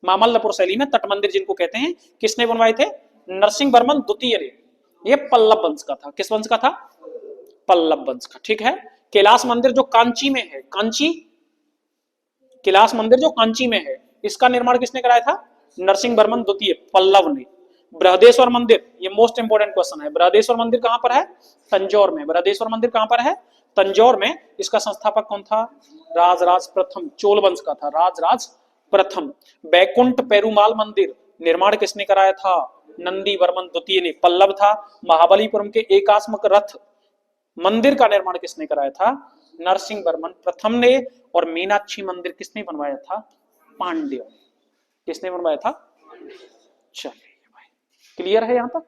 मामल्लपुर शैली में तट मंदिर जिनको कहते हैं, किसने बनवाए थे? नरसिंह वर्मन द्वितीय ने। ये पल्लव वंश का था। किस वंश का था? पल्लव वंश का, ठीक है। कैलाश मंदिर जो कांची में है, कांची, कैलाश मंदिर जो कांची में है, इसका निर्माण किसने कराया था? नरसिंह वर्मन द्वितीय, पल्लव ने। बृहदेश्वर मंदिर, ये मोस्ट इंपोर्टेंट क्वेश्चन है। बृहदेश्वर मंदिर कहां पर है? तंजौर में। बृहदेश्वर मंदिर कहां पर है? तंजौर में। इसका संस्थापक कौन था? राजराज प्रथम, चोल वंश का था, राजराज प्रथम। बैकुंठ पेरुमाल मंदिर निर्माण किसने कराया था? नंदी वर्मन द्वितीय ने, पल्लव था। महाबलीपुरम के एकात्मक रथ मंदिर का निर्माण किसने कराया था? नरसिंह वर्मन प्रथम ने। और मीनाक्षी मंदिर किसने बनवाया था? पांड्य। किसने बनवाया था? चलिए भाई, क्लियर है यहां तक?